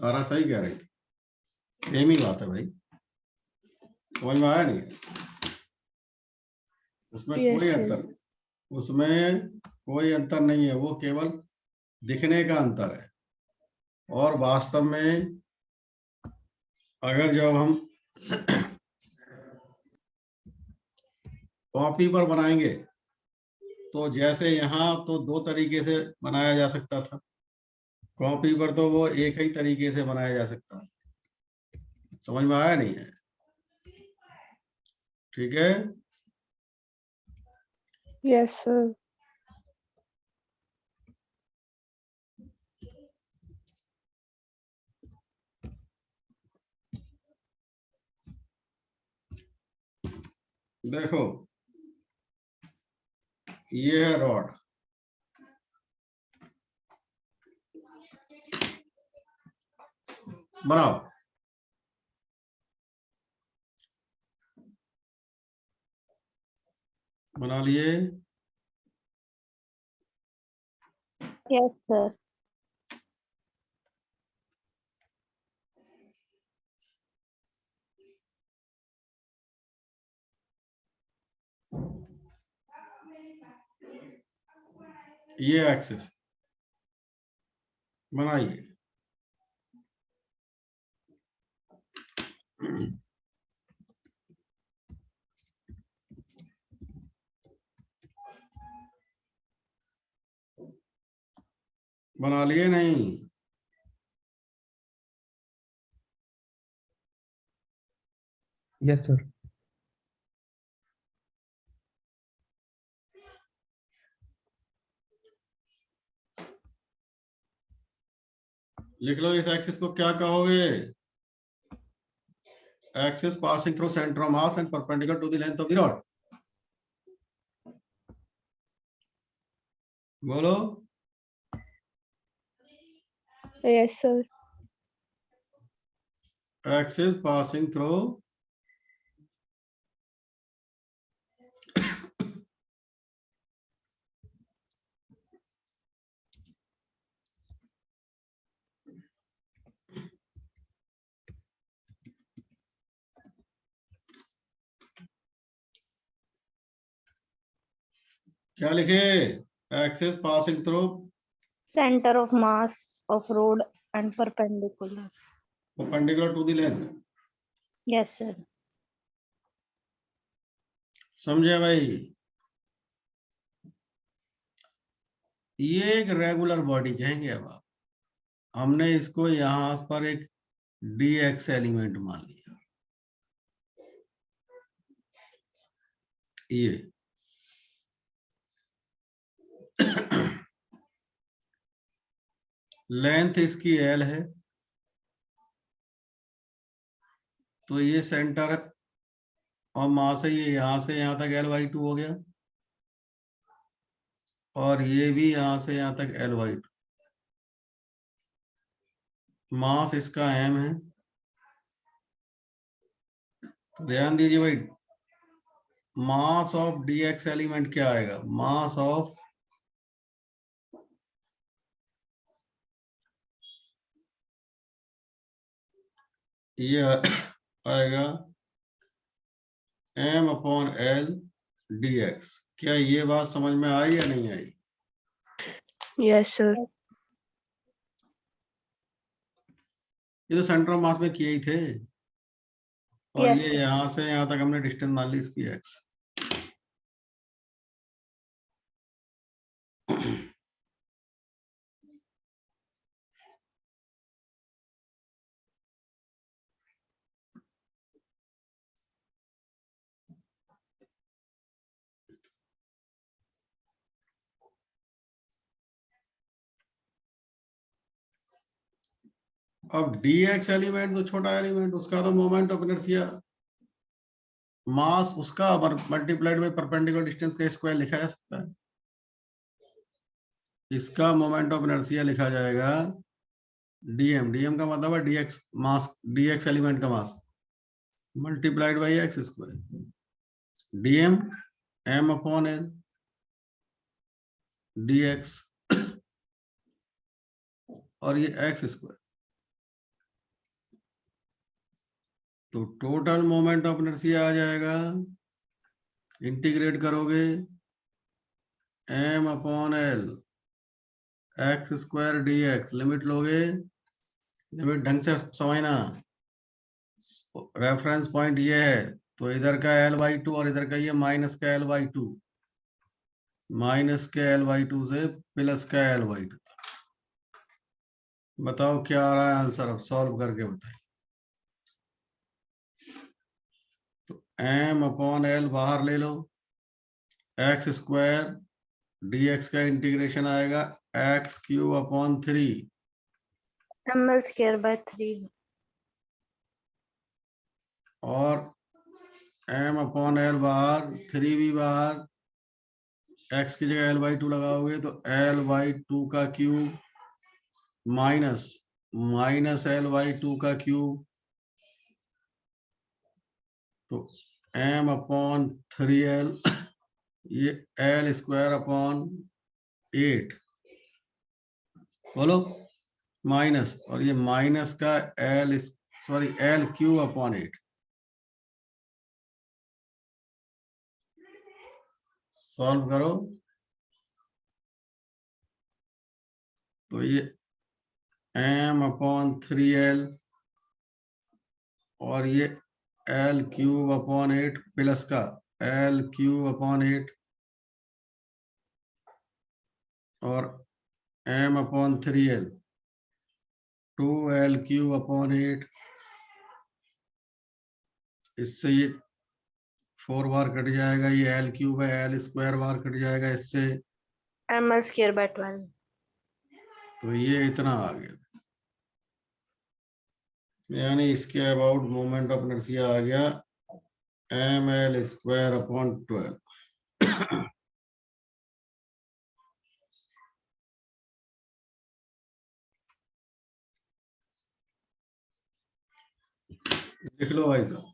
सारा सही कह रही थी, सेम ही बात है भाई, समझ में आया नहीं? उसमें Yes, कोई sir. अंतर, उसमें कोई अंतर नहीं है, वो केवल दिखने का अंतर है। और वास्तव में अगर जब हम कॉपी पर बनाएंगे तो जैसे यहाँ तो दो तरीके से बनाया जा सकता था, कॉपी पर तो वो एक ही तरीके से बनाया जा सकता है। समझ में आया नहीं है? ठीक है। Yes sir. देखो ये है रॉड, बनाओ। बना लिए? Yes sir. ये एक्सिस बनाइए। बना लिए नहीं? Yes sir. लिख लो इस एक्सिस को क्या कहोगे? Axis passing through centre of mass and perpendicular to the length of the rod. बोलो। Yes, sir. Axis passing through क्या लिखे? Axis passing through Center of mass of rod and perpendicular. perpendicular to the length। Yes, sir. समझे भाई? ये एक regular body कहेंगे। अब आप, हमने इसको यहां पर एक dx एलिमेंट मान लिया। ये लेंथ इसकी L है, तो ये सेंटर और मास है, ये यहां से यहां तक L/2 हो गया, और ये भी यहां से यहां तक L/2। मास इसका m है। ध्यान दीजिए भाई, मास ऑफ dx एलिमेंट क्या आएगा? मास ऑफ ये आएगा m/L dx। क्या ये बात समझ में आई या नहीं आई? Yes, sir. ये तो सेंटर ऑफ मास में किए ही थे, और Yes, ये sir. यहां से यहां तक हमने डिस्टेंस मान ली इसकी x। अब dx एलिमेंट तो छोटा एलिमेंट, उसका तो मोमेंट ऑफ इनर्शिया मास उसका मल्टीप्लाइड बाय परपेंडिकुलर डिस्टेंस का स्क्वायर लिखा जा सकता है। इसका मोमेंट ऑफ इनर्शिया लिखा जाएगा dm। dm का मतलब है dx मास, dx एलिमेंट का mass multiplied by x square. dm m/L dx, और ये x स्क्वायर। तो टोटल मोमेंट ऑफ इनर्शिया आ जाएगा, इंटीग्रेट करोगे m/L x² dx, लिमिट लोगे, लिमिट ढंग से समझना, रेफरेंस पॉइंट ये है, तो इधर का L/2 और इधर का ये माइनस का L/2, माइनस के L/2 से प्लस का L/2। बताओ क्या आ रहा है आंसर? अब सॉल्व करके बताइए। तो m/L बाहर ले लो, x² dx का इंटीग्रेशन आएगा x³ 3 mL²/3 और m/L बाहर, 3 भी बाहर, x की जगह L/2 लगाओगे तो L/2 का क्यूब माइनस L/2 का क्यूब, तो m/3L, ये L²/8 बोलो, माइनस, और ये माइनस का L3/8। सॉल्व करो तो ये m/3l और ये l³/8 प्लस का l³/8 और m/3l 2l³/8 इससे ये 4 बार कट जाएगा, ये l³ है, l² बार कट जाएगा इससे, ml²/12। तो ये इतना आ गया, यानी इसके अबाउट मोमेंट ऑफ इनर्शिया आ गया ml²/12। लिख लो भाई साहब।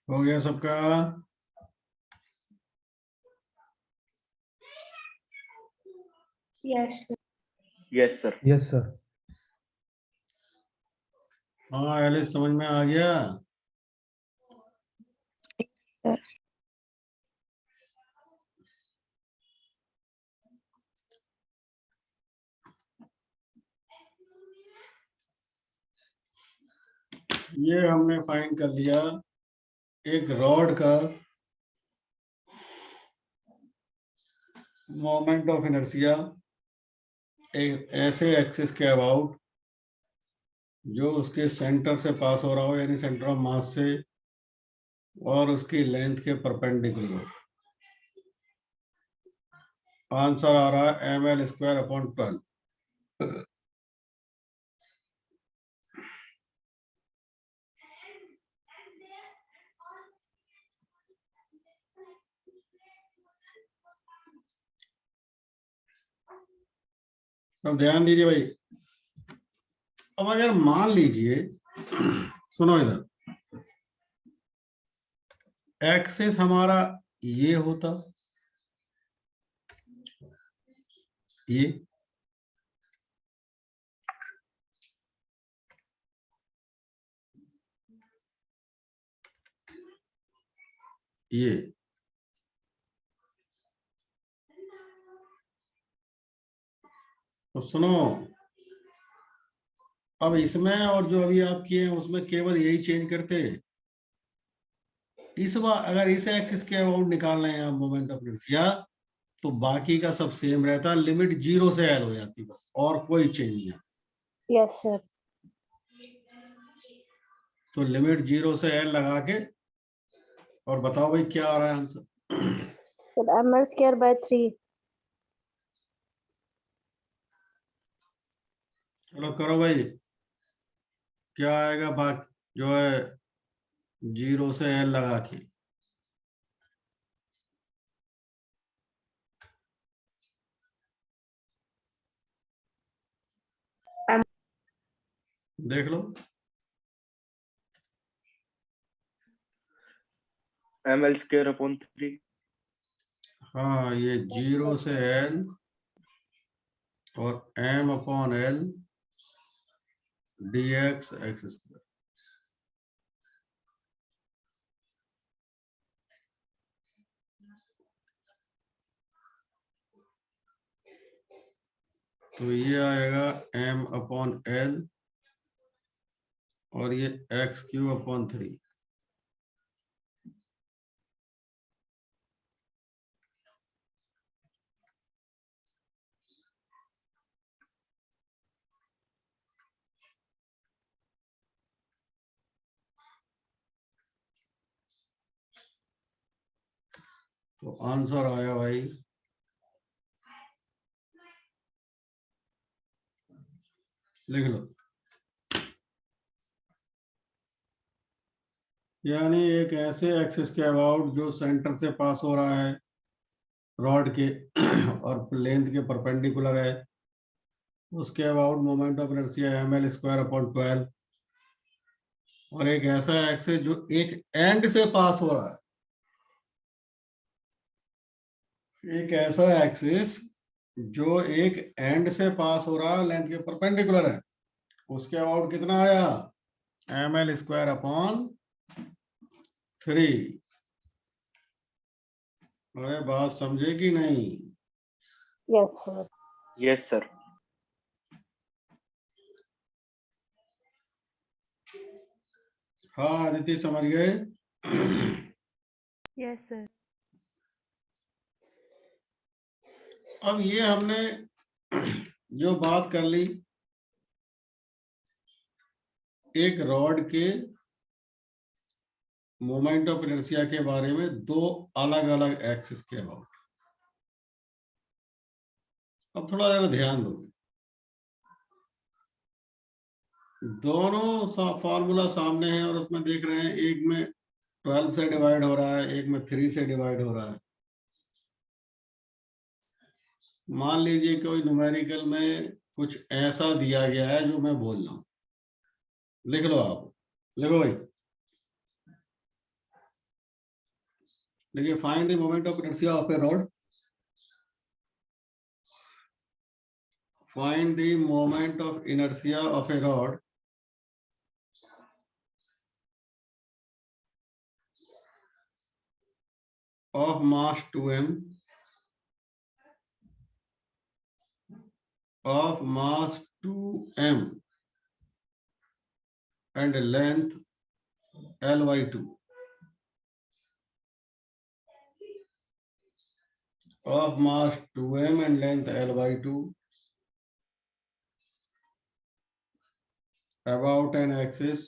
हो गया सबका? Yes, sir. Yes, sir. Yes, sir. हाँ एलिस, समझ में आ गया? ये हमने फाइंड कर लिया एक रॉड का मोमेंट ऑफ इनर्शिया एक ऐसे एक्सिस के अबाउट जो उसके सेंटर से पास हो रहा हो, यानी सेंटर ऑफ मास से, और उसकी लेंथ के परपेंडिकुलर हो। आंसर आ रहा है ml²/12। अब ध्यान दीजिए भाई, अब अगर मान लीजिए, सुनो इधर, एक्सिस हमारा ये होता, ये तो सुनो, अब इसमें और जो अभी आप किए हैं उसमें केवल यही चेंज करते। इस बार अगर इस एक्सिस के अबाउट निकाल रहे हैं आप मोमेंट ऑफ इनर्शिया, तो बाकी का सब सेम रहता, लिमिट 0 से l हो जाती बस, और कोई चेंज नहीं है। Yes, sir. तो लिमिट 0 से l लगा के और बताओ भाई क्या आ रहा है आंसर? So ml²/3। चलो करो भाई, क्या आएगा भाग जो है 0 से l लगा के? देख लो, ml²/3। हाँ ये 0 से l और m/l dx x²। तो ये आएगा m/l और ये x³/3। तो आंसर आया भाई लिख लो। यानी एक ऐसे एक्सिस के अबाउट जो सेंटर से पास हो रहा है रॉड के और लेंथ के परपेंडिकुलर है, उसके about moment of inertia ml²/12, और एक ऐसा एक्सिस जो एक एंड से पास हो रहा है, एक ऐसा एक्सिस जो एक एंड से पास हो रहा है, लेंथ के परपेंडिकुलर है, उसके अबाउट कितना आया ml²/3। अरे बात समझे कि नहीं? Yes, sir. Yes, sir. हाँ आदित्य समझ गए? Yes sir. अब ये हमने जो बात कर ली एक रॉड के मोमेंट ऑफ इनर्शिया के बारे में, दो अलग अलग एक्सिस के अबाउट। अब थोड़ा जरा ध्यान दो, दोनों फॉर्मूला सामने है और उसमें देख रहे हैं एक में 12 से डिवाइड हो रहा है, एक में 3 से डिवाइड हो रहा है। मान लीजिए कोई न्यूमेरिकल में कुछ ऐसा दिया गया है जो मैं बोल रहा हूं, लिख लो आप, लिखो भाई, देखिए find the moment of inertia of A rod, find the moment of inertia of A rod of mass 2m, of mass 2m and length L/2, of mass 2m and length L/2 about an axis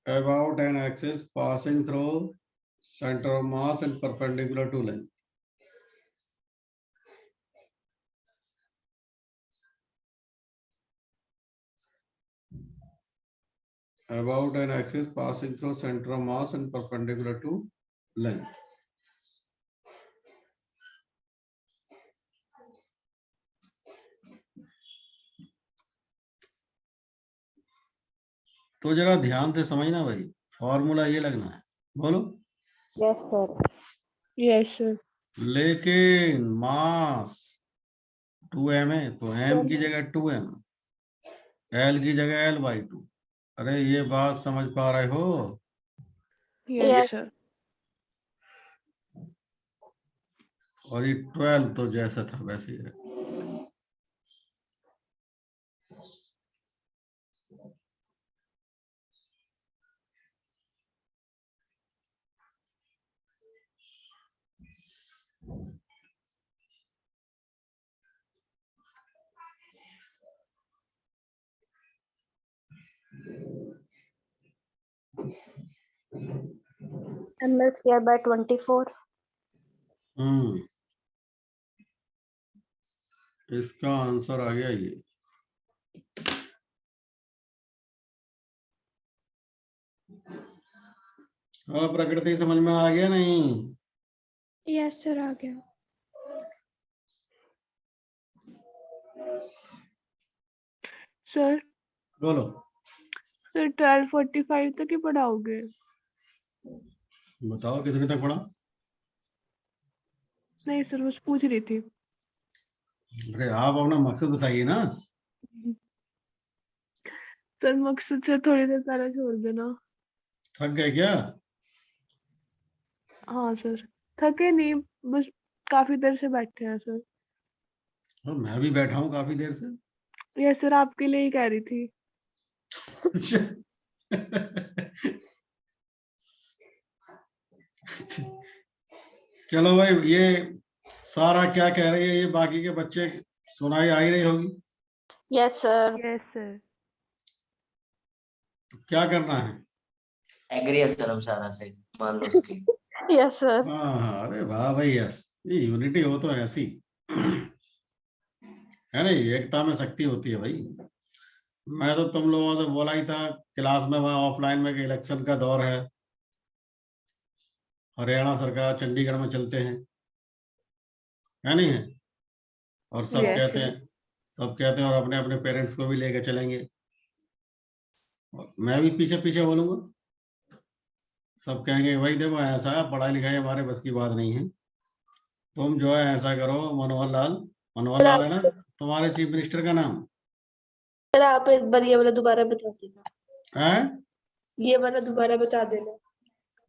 about an axis passing through center of mass and perpendicular to length. About an axis passing through center of mass and perpendicular to length. तो जरा ध्यान से समझना भाई, formula ये लगना है, बोलो। Yes, sir. Yes sir. लेकिन मास 2m है तो m की जगह 2m, l की जगह L/2। अरे ये बात समझ पा रहे हो? Yes sir. और ये 12 तो जैसा था वैसे ही है। ml²/24. इसका आंसर आ गया ये। अब प्रकृति समझ में आ गया नहीं? यस सर आ गया। सर बोलो। सर 12:45 तक ही पढ़ाओगे? बताओ कितने तक पढ़ा? नहीं सर बस पूछ रही थी। अरे आप अपना मकसद बताइए ना। सर मकसद से थोड़ी देर पहले छोड़ देना। थक गए क्या? हाँ सर थके नहीं, बस काफी देर से बैठे हैं सर। और मैं भी बैठा हूँ काफी देर से। यस सर आपके लिए ही कह रही थी। चलो भाई, ये सारा क्या कह रही है ये बाकी के बच्चे सुनाई आ ही रही होगी। Yes, sir. Yes sir. क्या करना है? एग्री है सर हम सारा से मान लो उसकी। Yes, sir. हाँ हाँ, अरे वाह भाई, यस, ये यूनिटी हो तो ऐसी। है नहीं, एकता में शक्ति होती है भाई। मैं तो तुम लोगों से बोला ही था क्लास में, वहां ऑफलाइन में कि इलेक्शन का दौर है, हरियाणा सरकार चंडीगढ़ में चलते हैं, है नहीं है? और सब Yes, कहते sir. हैं, सब कहते हैं और अपने अपने पेरेंट्स को भी लेके चलेंगे। और मैं भी पीछे पीछे बोलूंगा, सब कहेंगे भाई देखो ऐसा है, पढ़ाई लिखाई हमारे बस की बात नहीं है, तुम जो है ऐसा करो। मनोहर लाल है ना तुम्हारे चीफ मिनिस्टर का नाम? सर आप एक बार ये वाला दोबारा बता देना, है? ये वाला दोबारा बता देना।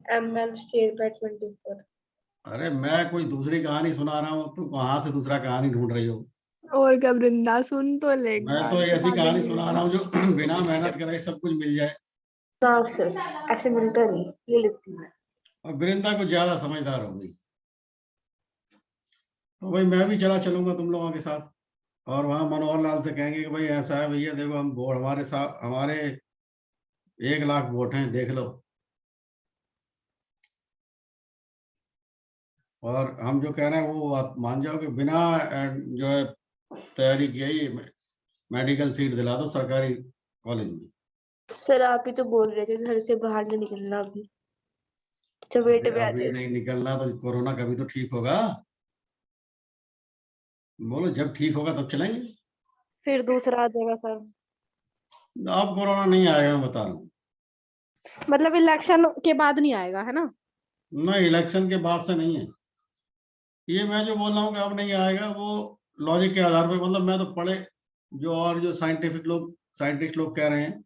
ML square by 24। अरे मैं कोई दूसरी कहानी सुना रहा हूँ, तू कहाँ से दूसरा कहानी ढूंढ रही हो? और क्या वृंदा, सुन तो ले एक मैं बार, तो ऐसी बता कहानी देंगे सुना हम। रहा हूँ जो बिना मेहनत करे सब कुछ मिल जाए। ना सर, ऐसे मिलता नहीं, ये लिखती है। और वृंदा कुछ ज्यादा समझदार हो गई, तो भाई मैं भी चलूंगा तुम लोगों के साथ, और वहां मनोहर लाल से कहेंगे कि भाई ऐसा है भैया, देखो हम वोट हमारे साथ, हमारे 1 लाख वोट हैं, देख लो। और हम जो कह रहे हैं वो आप मान जाओ कि बिना जो है तैयारी किया ही मेडिकल सीट दिला दो सरकारी कॉलेज में। सर आप ही तो बोल रहे थे घर से बाहर नहीं निकलना अभी, चपेट में आ अभी जाए। नहीं निकलना तो कोरोना कभी तो ठीक होगा। बोलो जब ठीक होगा तब चलेंगे। फिर दूसरा आ जाएगा सर। अब कोरोना नहीं आएगा, मैं बता रहा हूँ। मतलब इलेक्शन के बाद नहीं आएगा, है ना? नहीं, इलेक्शन के बाद से नहीं है ये। मैं जो बोल रहा हूँ कि अब नहीं आएगा, वो लॉजिक के आधार पे, मतलब मैं तो पढ़े जो, और जो साइंटिस्ट लोग कह रहे हैं,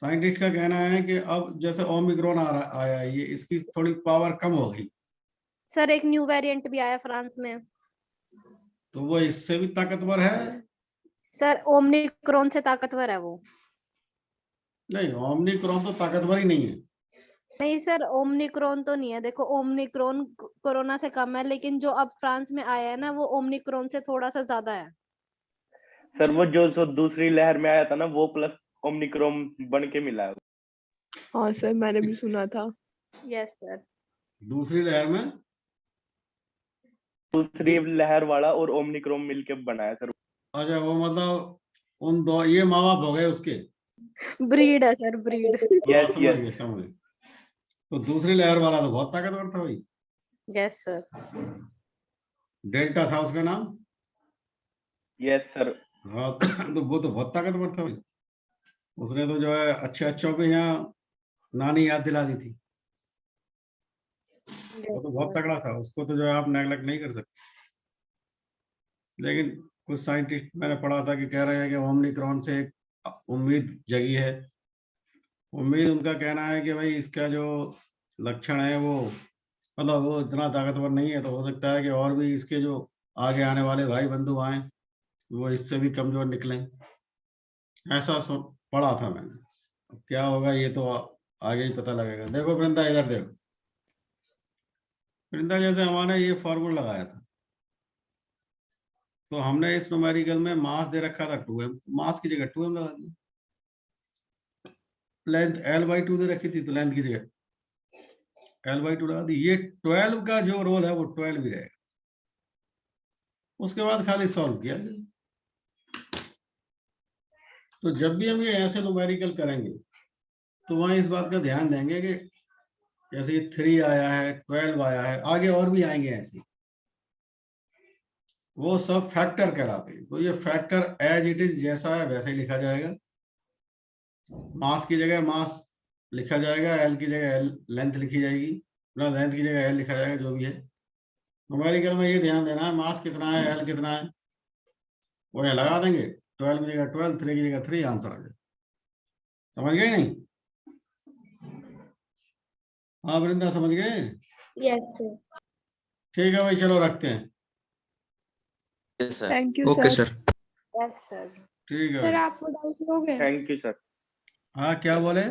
साइंटिस्ट का कहना है कि अब जैसे ओमिक्रॉन आया है, ये इसकी थोड़ी पावर कम हो गई, सर एक न्यू वेरिएंट भी आया फ्रांस में। तो वो इससे भी ताकतवर है। सर ओमिक्रॉन से ताकतवर है वो। नहीं, ओमिक्रॉन तो ताकतवर ही नहीं है। नहीं सर, ओमिक्रॉन तो नहीं है। देखो ओमिक्रॉन कोरोना से कम है, लेकिन जो अब फ्रांस में आया है ना, वो ओमिक्रॉन से थोड़ा सा ज्यादा है। सर वो जो दूसरी लहर में आया था ना, वो प्लस ओमिक्रॉन बन के मिला है। हाँ सर, मैंने भी सुना था। Yes sir. दूसरी लहर में दूसरी लहर वाला और ओमिक्रॉन मिलके बनाया सर। अच्छा, वो मतलब उन दो ये माँ बाप हो गए उसके। ब्रीड है सर, ब्रीड। यस समझ यस गए, समझ गए। तो दूसरी लहर वाला तो बहुत ताकतवर था भाई, यस सर। डेल्टा था उसका नाम। Yes sir. हाँ तो वो तो बहुत ताकतवर था भाई, उसने तो जो है अच्छे अच्छों को यहाँ नानी याद दिला दी थी। वो तो बहुत तगड़ा था, उसको तो जो है आप नेगलेक्ट नहीं कर सकते। लेकिन कुछ साइंटिस्ट मैंने पढ़ा था कि कह रहे हैं कि ओमिक्रॉन से एक उम्मीद जगी है। उम्मीद, उनका कहना है कि भाई इसका जो लक्षण है वो, मतलब वो इतना ताकतवर नहीं है, तो हो सकता है कि और भी इसके जो आगे आने वाले भाई बंधु आए वो इससे भी कमजोर निकलें। ऐसा पढ़ा था मैंने। अब क्या होगा ये तो आगे ही पता लगेगा। देखो वृंदा, इधर देखो वृंदा, जैसे हमारे ये फॉर्मूला लगाया था, तो हमने इस न्यूमेरिकल में मास दे रखा था 2m, मास की जगह 2m लगा दिया। लेंथ L/2 दे रखी थी, तो लेंथ की जगह L/2 लगा दी। ये 12 का जो रोल है वो 12 ही रहेगा। उसके बाद खाली सॉल्व किया। तो जब भी हम ये ऐसे न्यूमेरिकल करेंगे तो वहां इस बात का ध्यान देंगे कि जैसे ये 3 आया है, 12 आया है, आगे और भी आएंगे ऐसे, वो सब फैक्टर कहलाते हैं। तो ये फैक्टर एज इट इज जैसा है वैसे ही लिखा जाएगा। मास की जगह मास लिखा जाएगा, एल की जगह एल, लेंथ लिखी जाएगी, लेंथ की जगह एल लिखा जाएगा, जो भी है। न्यूमेरिकल में ये ध्यान देना है मास कितना है, एल कितना है, वो यहाँ लगा देंगे। 12 की जगह 12, 3 की जगह 3, आंसर आ जाए। समझ गए नहीं? हाँ वृंदा, समझ गए? Yes sir. ठीक है भाई, चलो रखते हैं। Yes sir. Thank you okay sir. Sir. Yes sir. ठीक है सर भाई। आप वो डाउट लोगे? Thank you sir. हाँ क्या बोले?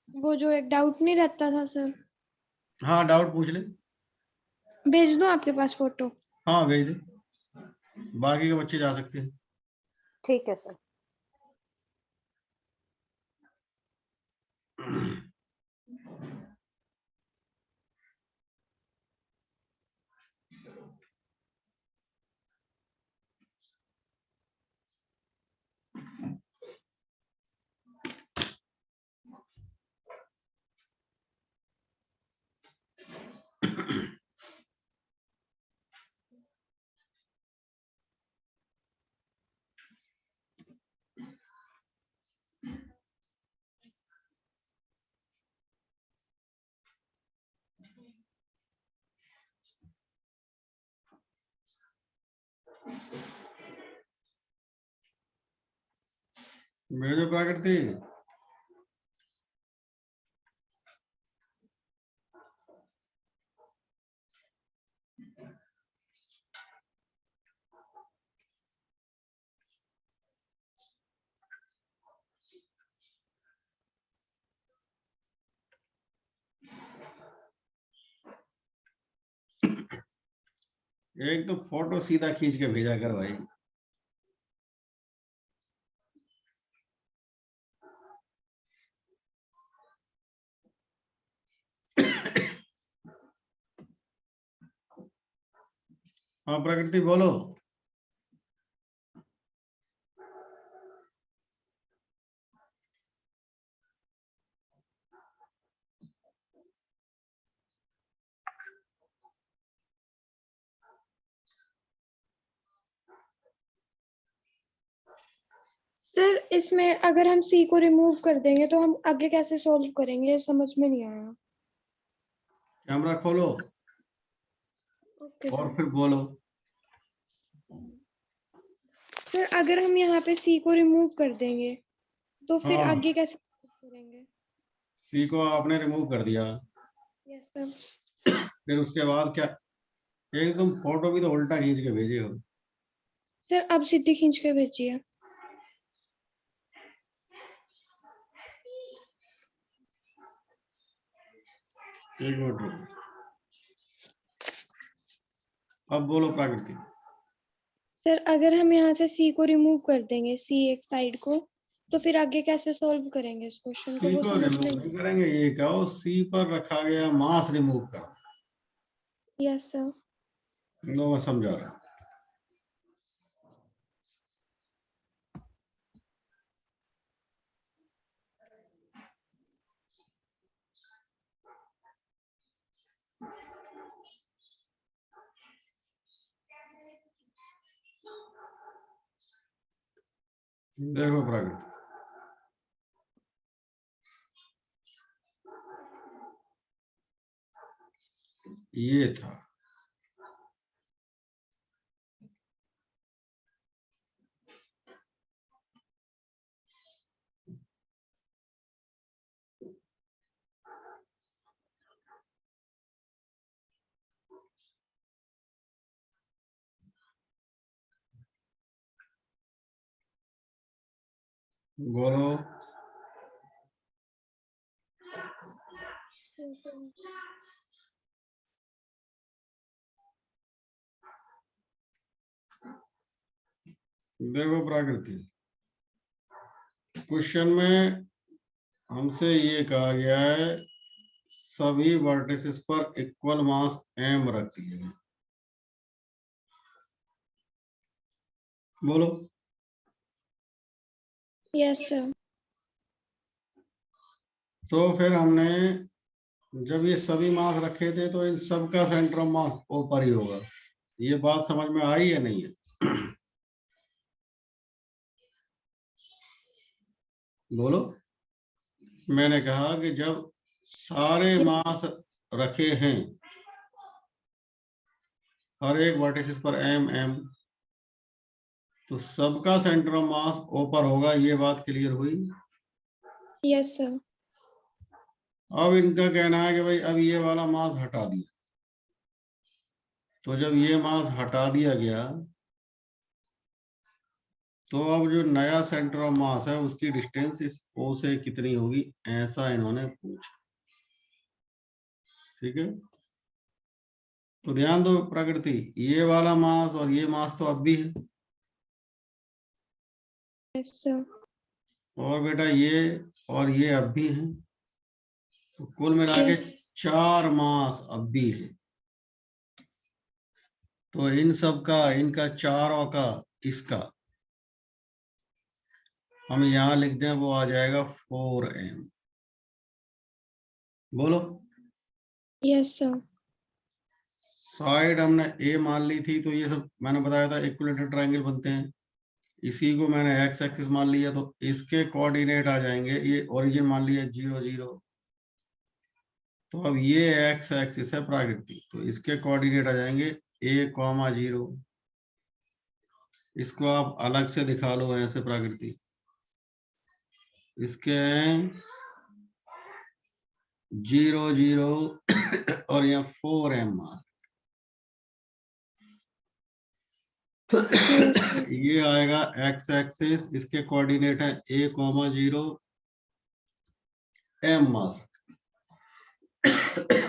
वो जो एक डाउट नहीं रहता था सर, हाँ डाउट पूछ ले। भेज दूं आपके पास फोटो? हाँ भेज दे, बाकी के बच्चे जा सकते हैं। ठीक है सर। भेजो प्राकृति। एक तो फोटो सीधा खींच के भेजा कर भाई। हाँ प्रकृति बोलो। सर इसमें अगर हम सी को रिमूव कर देंगे तो हम आगे कैसे सॉल्व करेंगे, ये समझ में नहीं आया। कैमरा खोलो ओके और सर। फिर बोलो। सर अगर हम यहाँ पे सी को रिमूव कर देंगे तो फिर हाँ। आगे कैसे करेंगे? सी को आपने रिमूव कर दिया, यस सर। फिर उसके बाद क्या? एकदम फोटो भी तो उल्टा खींच के भेजे हो। सर अब सीधी खींच के भेजिए। एक मिनट रुको, अब बोलो प्राकृति। सर अगर हम यहाँ से सी को रिमूव कर देंगे, सी एक साइड को, तो फिर आगे कैसे सॉल्व करेंगे इस क्वेश्चन को, सी वो को समझ रिमूव में। नहीं करेंगे, ये कहो सी पर रखा गया मास रिमूव कर। Yes sir. लो मैं समझा रहा हूँ। देखो प्राकृति, ये था बोलो। देखो प्राकृति, क्वेश्चन में हमसे ये कहा गया है सभी वर्टिसेस पर इक्वल मास m रख दिए गए। बोलो। Yes sir. तो फिर हमने जब ये सभी मास रखे थे तो इन सब का सेंटर ऑफ मास ऊपर ही होगा। ये बात समझ में आई है नहीं है? बोलो। मैंने कहा कि जब सारे मास रखे हैं हर एक वर्टिसेस पर m m, तो सबका सेंटर ऑफ मास ऊपर होगा। ये बात क्लियर हुई? Yes sir. अब इनका कहना है कि भाई अब ये वाला मास हटा दिया, तो जब ये मास हटा दिया गया तो अब जो नया सेंटर ऑफ मास है उसकी डिस्टेंस इस O से कितनी होगी, ऐसा इन्होंने पूछा। ठीक है, तो ध्यान दो प्रकृति, ये वाला मास और ये मास तो अब भी है। Yes sir. और बेटा ये और ये अब भी है, तो कुल मिला के 4 मास अब भी है। तो इन सब का, इनका चारों का, इसका हम यहां लिख दें, वो आ जाएगा 4m। बोलो। Yes sir. साइड हमने a मान ली थी, तो ये सब मैंने बताया था इक्विलेटरल ट्रायंगल बनते हैं। इसी को मैंने x एक्सिस मान लिया, तो इसके कोऑर्डिनेट आ जाएंगे, ये ओरिजिन मान लिया 0 0, तो अब ये x एक्सिस है प्राकृति, तो इसके कोऑर्डिनेट आ जाएंगे a, 0। इसको आप अलग से दिखा लो ऐसे प्राकृति, इसके हैं 0 0 और यहाँ 4m मास। ये आएगा x एक्सिस, इसके कोऑर्डिनेट है a, 0 m मास।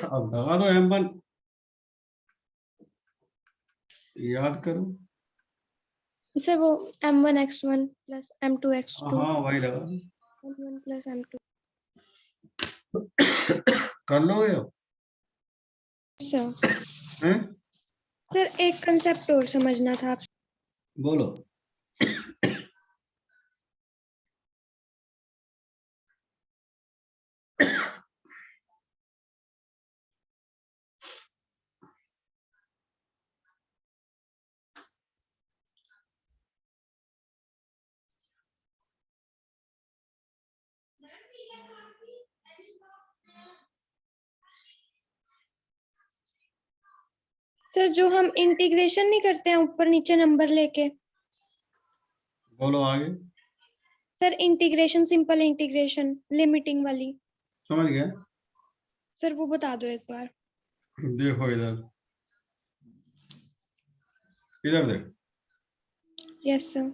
अब लगा दो m1, याद करो। सर वो m1x1 प्लस m2x2 हाँ वही लगा दो। m1 plus m2। कर लोगे अब? सर हैं? सर एक कंसेप्ट और समझना था आप। बोलो। सर जो हम इंटीग्रेशन नहीं करते हैं ऊपर नीचे नंबर लेके, बोलो आगे। Sir integration, simple integration, limiting वाली, समझ गया? सर वो बता दो एक बार। देखो इधर, इधर देखो। Yes sir.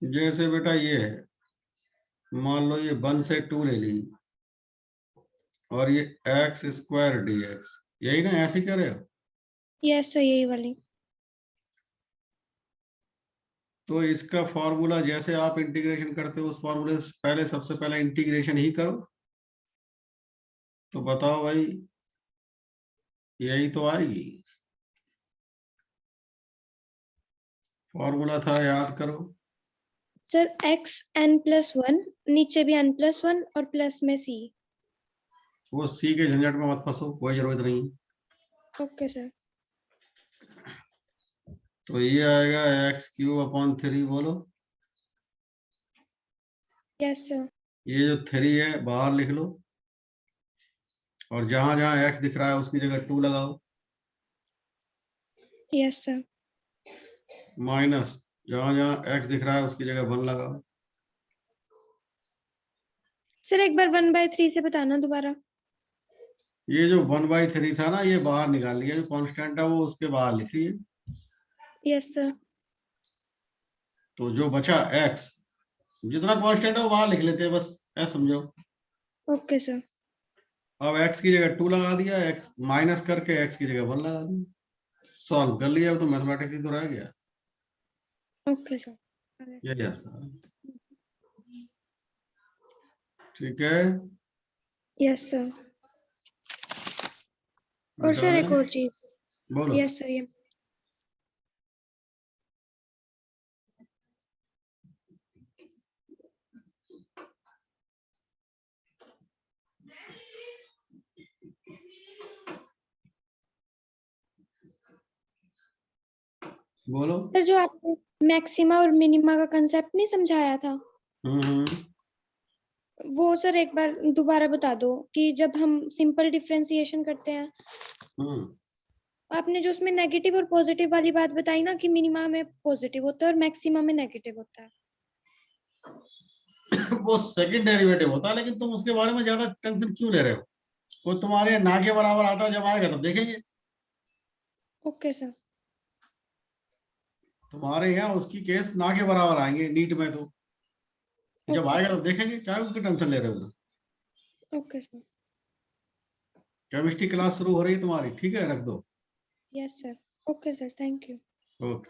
जैसे बेटा ये है, मान लो ये 1 से 2 ले ली और ये x² dx, यही ना, ऐसे ही कर रहे हो? यस सर, यही वाली। तो इसका फॉर्मूला जैसे आप इंटीग्रेशन करते हो उस फॉर्मूले से पहले सबसे पहले इंटीग्रेशन ही करो। तो बताओ भाई, यही तो आएगी। फॉर्मूला था, याद करो। सर x n+1, नीचे भी n+1 और प्लस में c। वो सी के झंझट में मत फंसो, कोई जरूरत नहीं। Okay sir. तो ये आएगा x³/3, बोलो। Yes sir. ये जो 3 है बाहर लिख लो और जहां जहां x दिख रहा है उसकी जगह 2 लगाओ, यस सर। माइनस जहां जहां x दिख रहा है उसकी जगह 1 लगाओ। सर एक बार 1/3 से बताना दोबारा। ये जो 1/3 था ना, ये बाहर निकाल लिया, जो कांस्टेंट है वो उसके बाहर लिख लिए। Yes sir. तो जो बचा x, जितना कांस्टेंट है वो बाहर लिख लेते हैं, बस ऐसा समझो। Okay sir. अब x की जगह 2 लगा दिया, x माइनस करके x की जगह 1 लगा दिया, सॉल्व कर लिया। अब तो मैथमेटिक्स ही तो रह गया। Okay sir. यही आता है। ठीक है। Yes sir. और सर एक और चीज। बोलो। Yes sir. ये बोलो। सर जो आपने मैक्सिमा और मिनिमा का कंसेप्ट नहीं समझाया था, वो सर एक बार दोबारा बता दो कि जब हम सिंपल डिफरेंशिएशन करते हैं, आपने जो उसमें नेगेटिव और पॉजिटिव वाली बात बताई ना कि मिनिमा में पॉजिटिव होता है और मैक्सिमा में नेगेटिव होता है। वो सेकंड डेरिवेटिव होता है, लेकिन तुम उसके बारे में ज्यादा टेंशन क्यों ले रहे हो? वो तुम्हारे ना के बराबर आता है, जब आएगा तब देखेंगे। Okay sir. तुम्हारे यहाँ उसकी केस ना के बराबर आएंगे नीट में, तो जब आएगा तब देखेंगे, क्या उसकी टेंशन ले रहे हो? Okay sir. केमिस्ट्री क्लास शुरू हो रही है तुम्हारी, ठीक है, रख दो। Yes sir. Okay sir, thank you. Okay.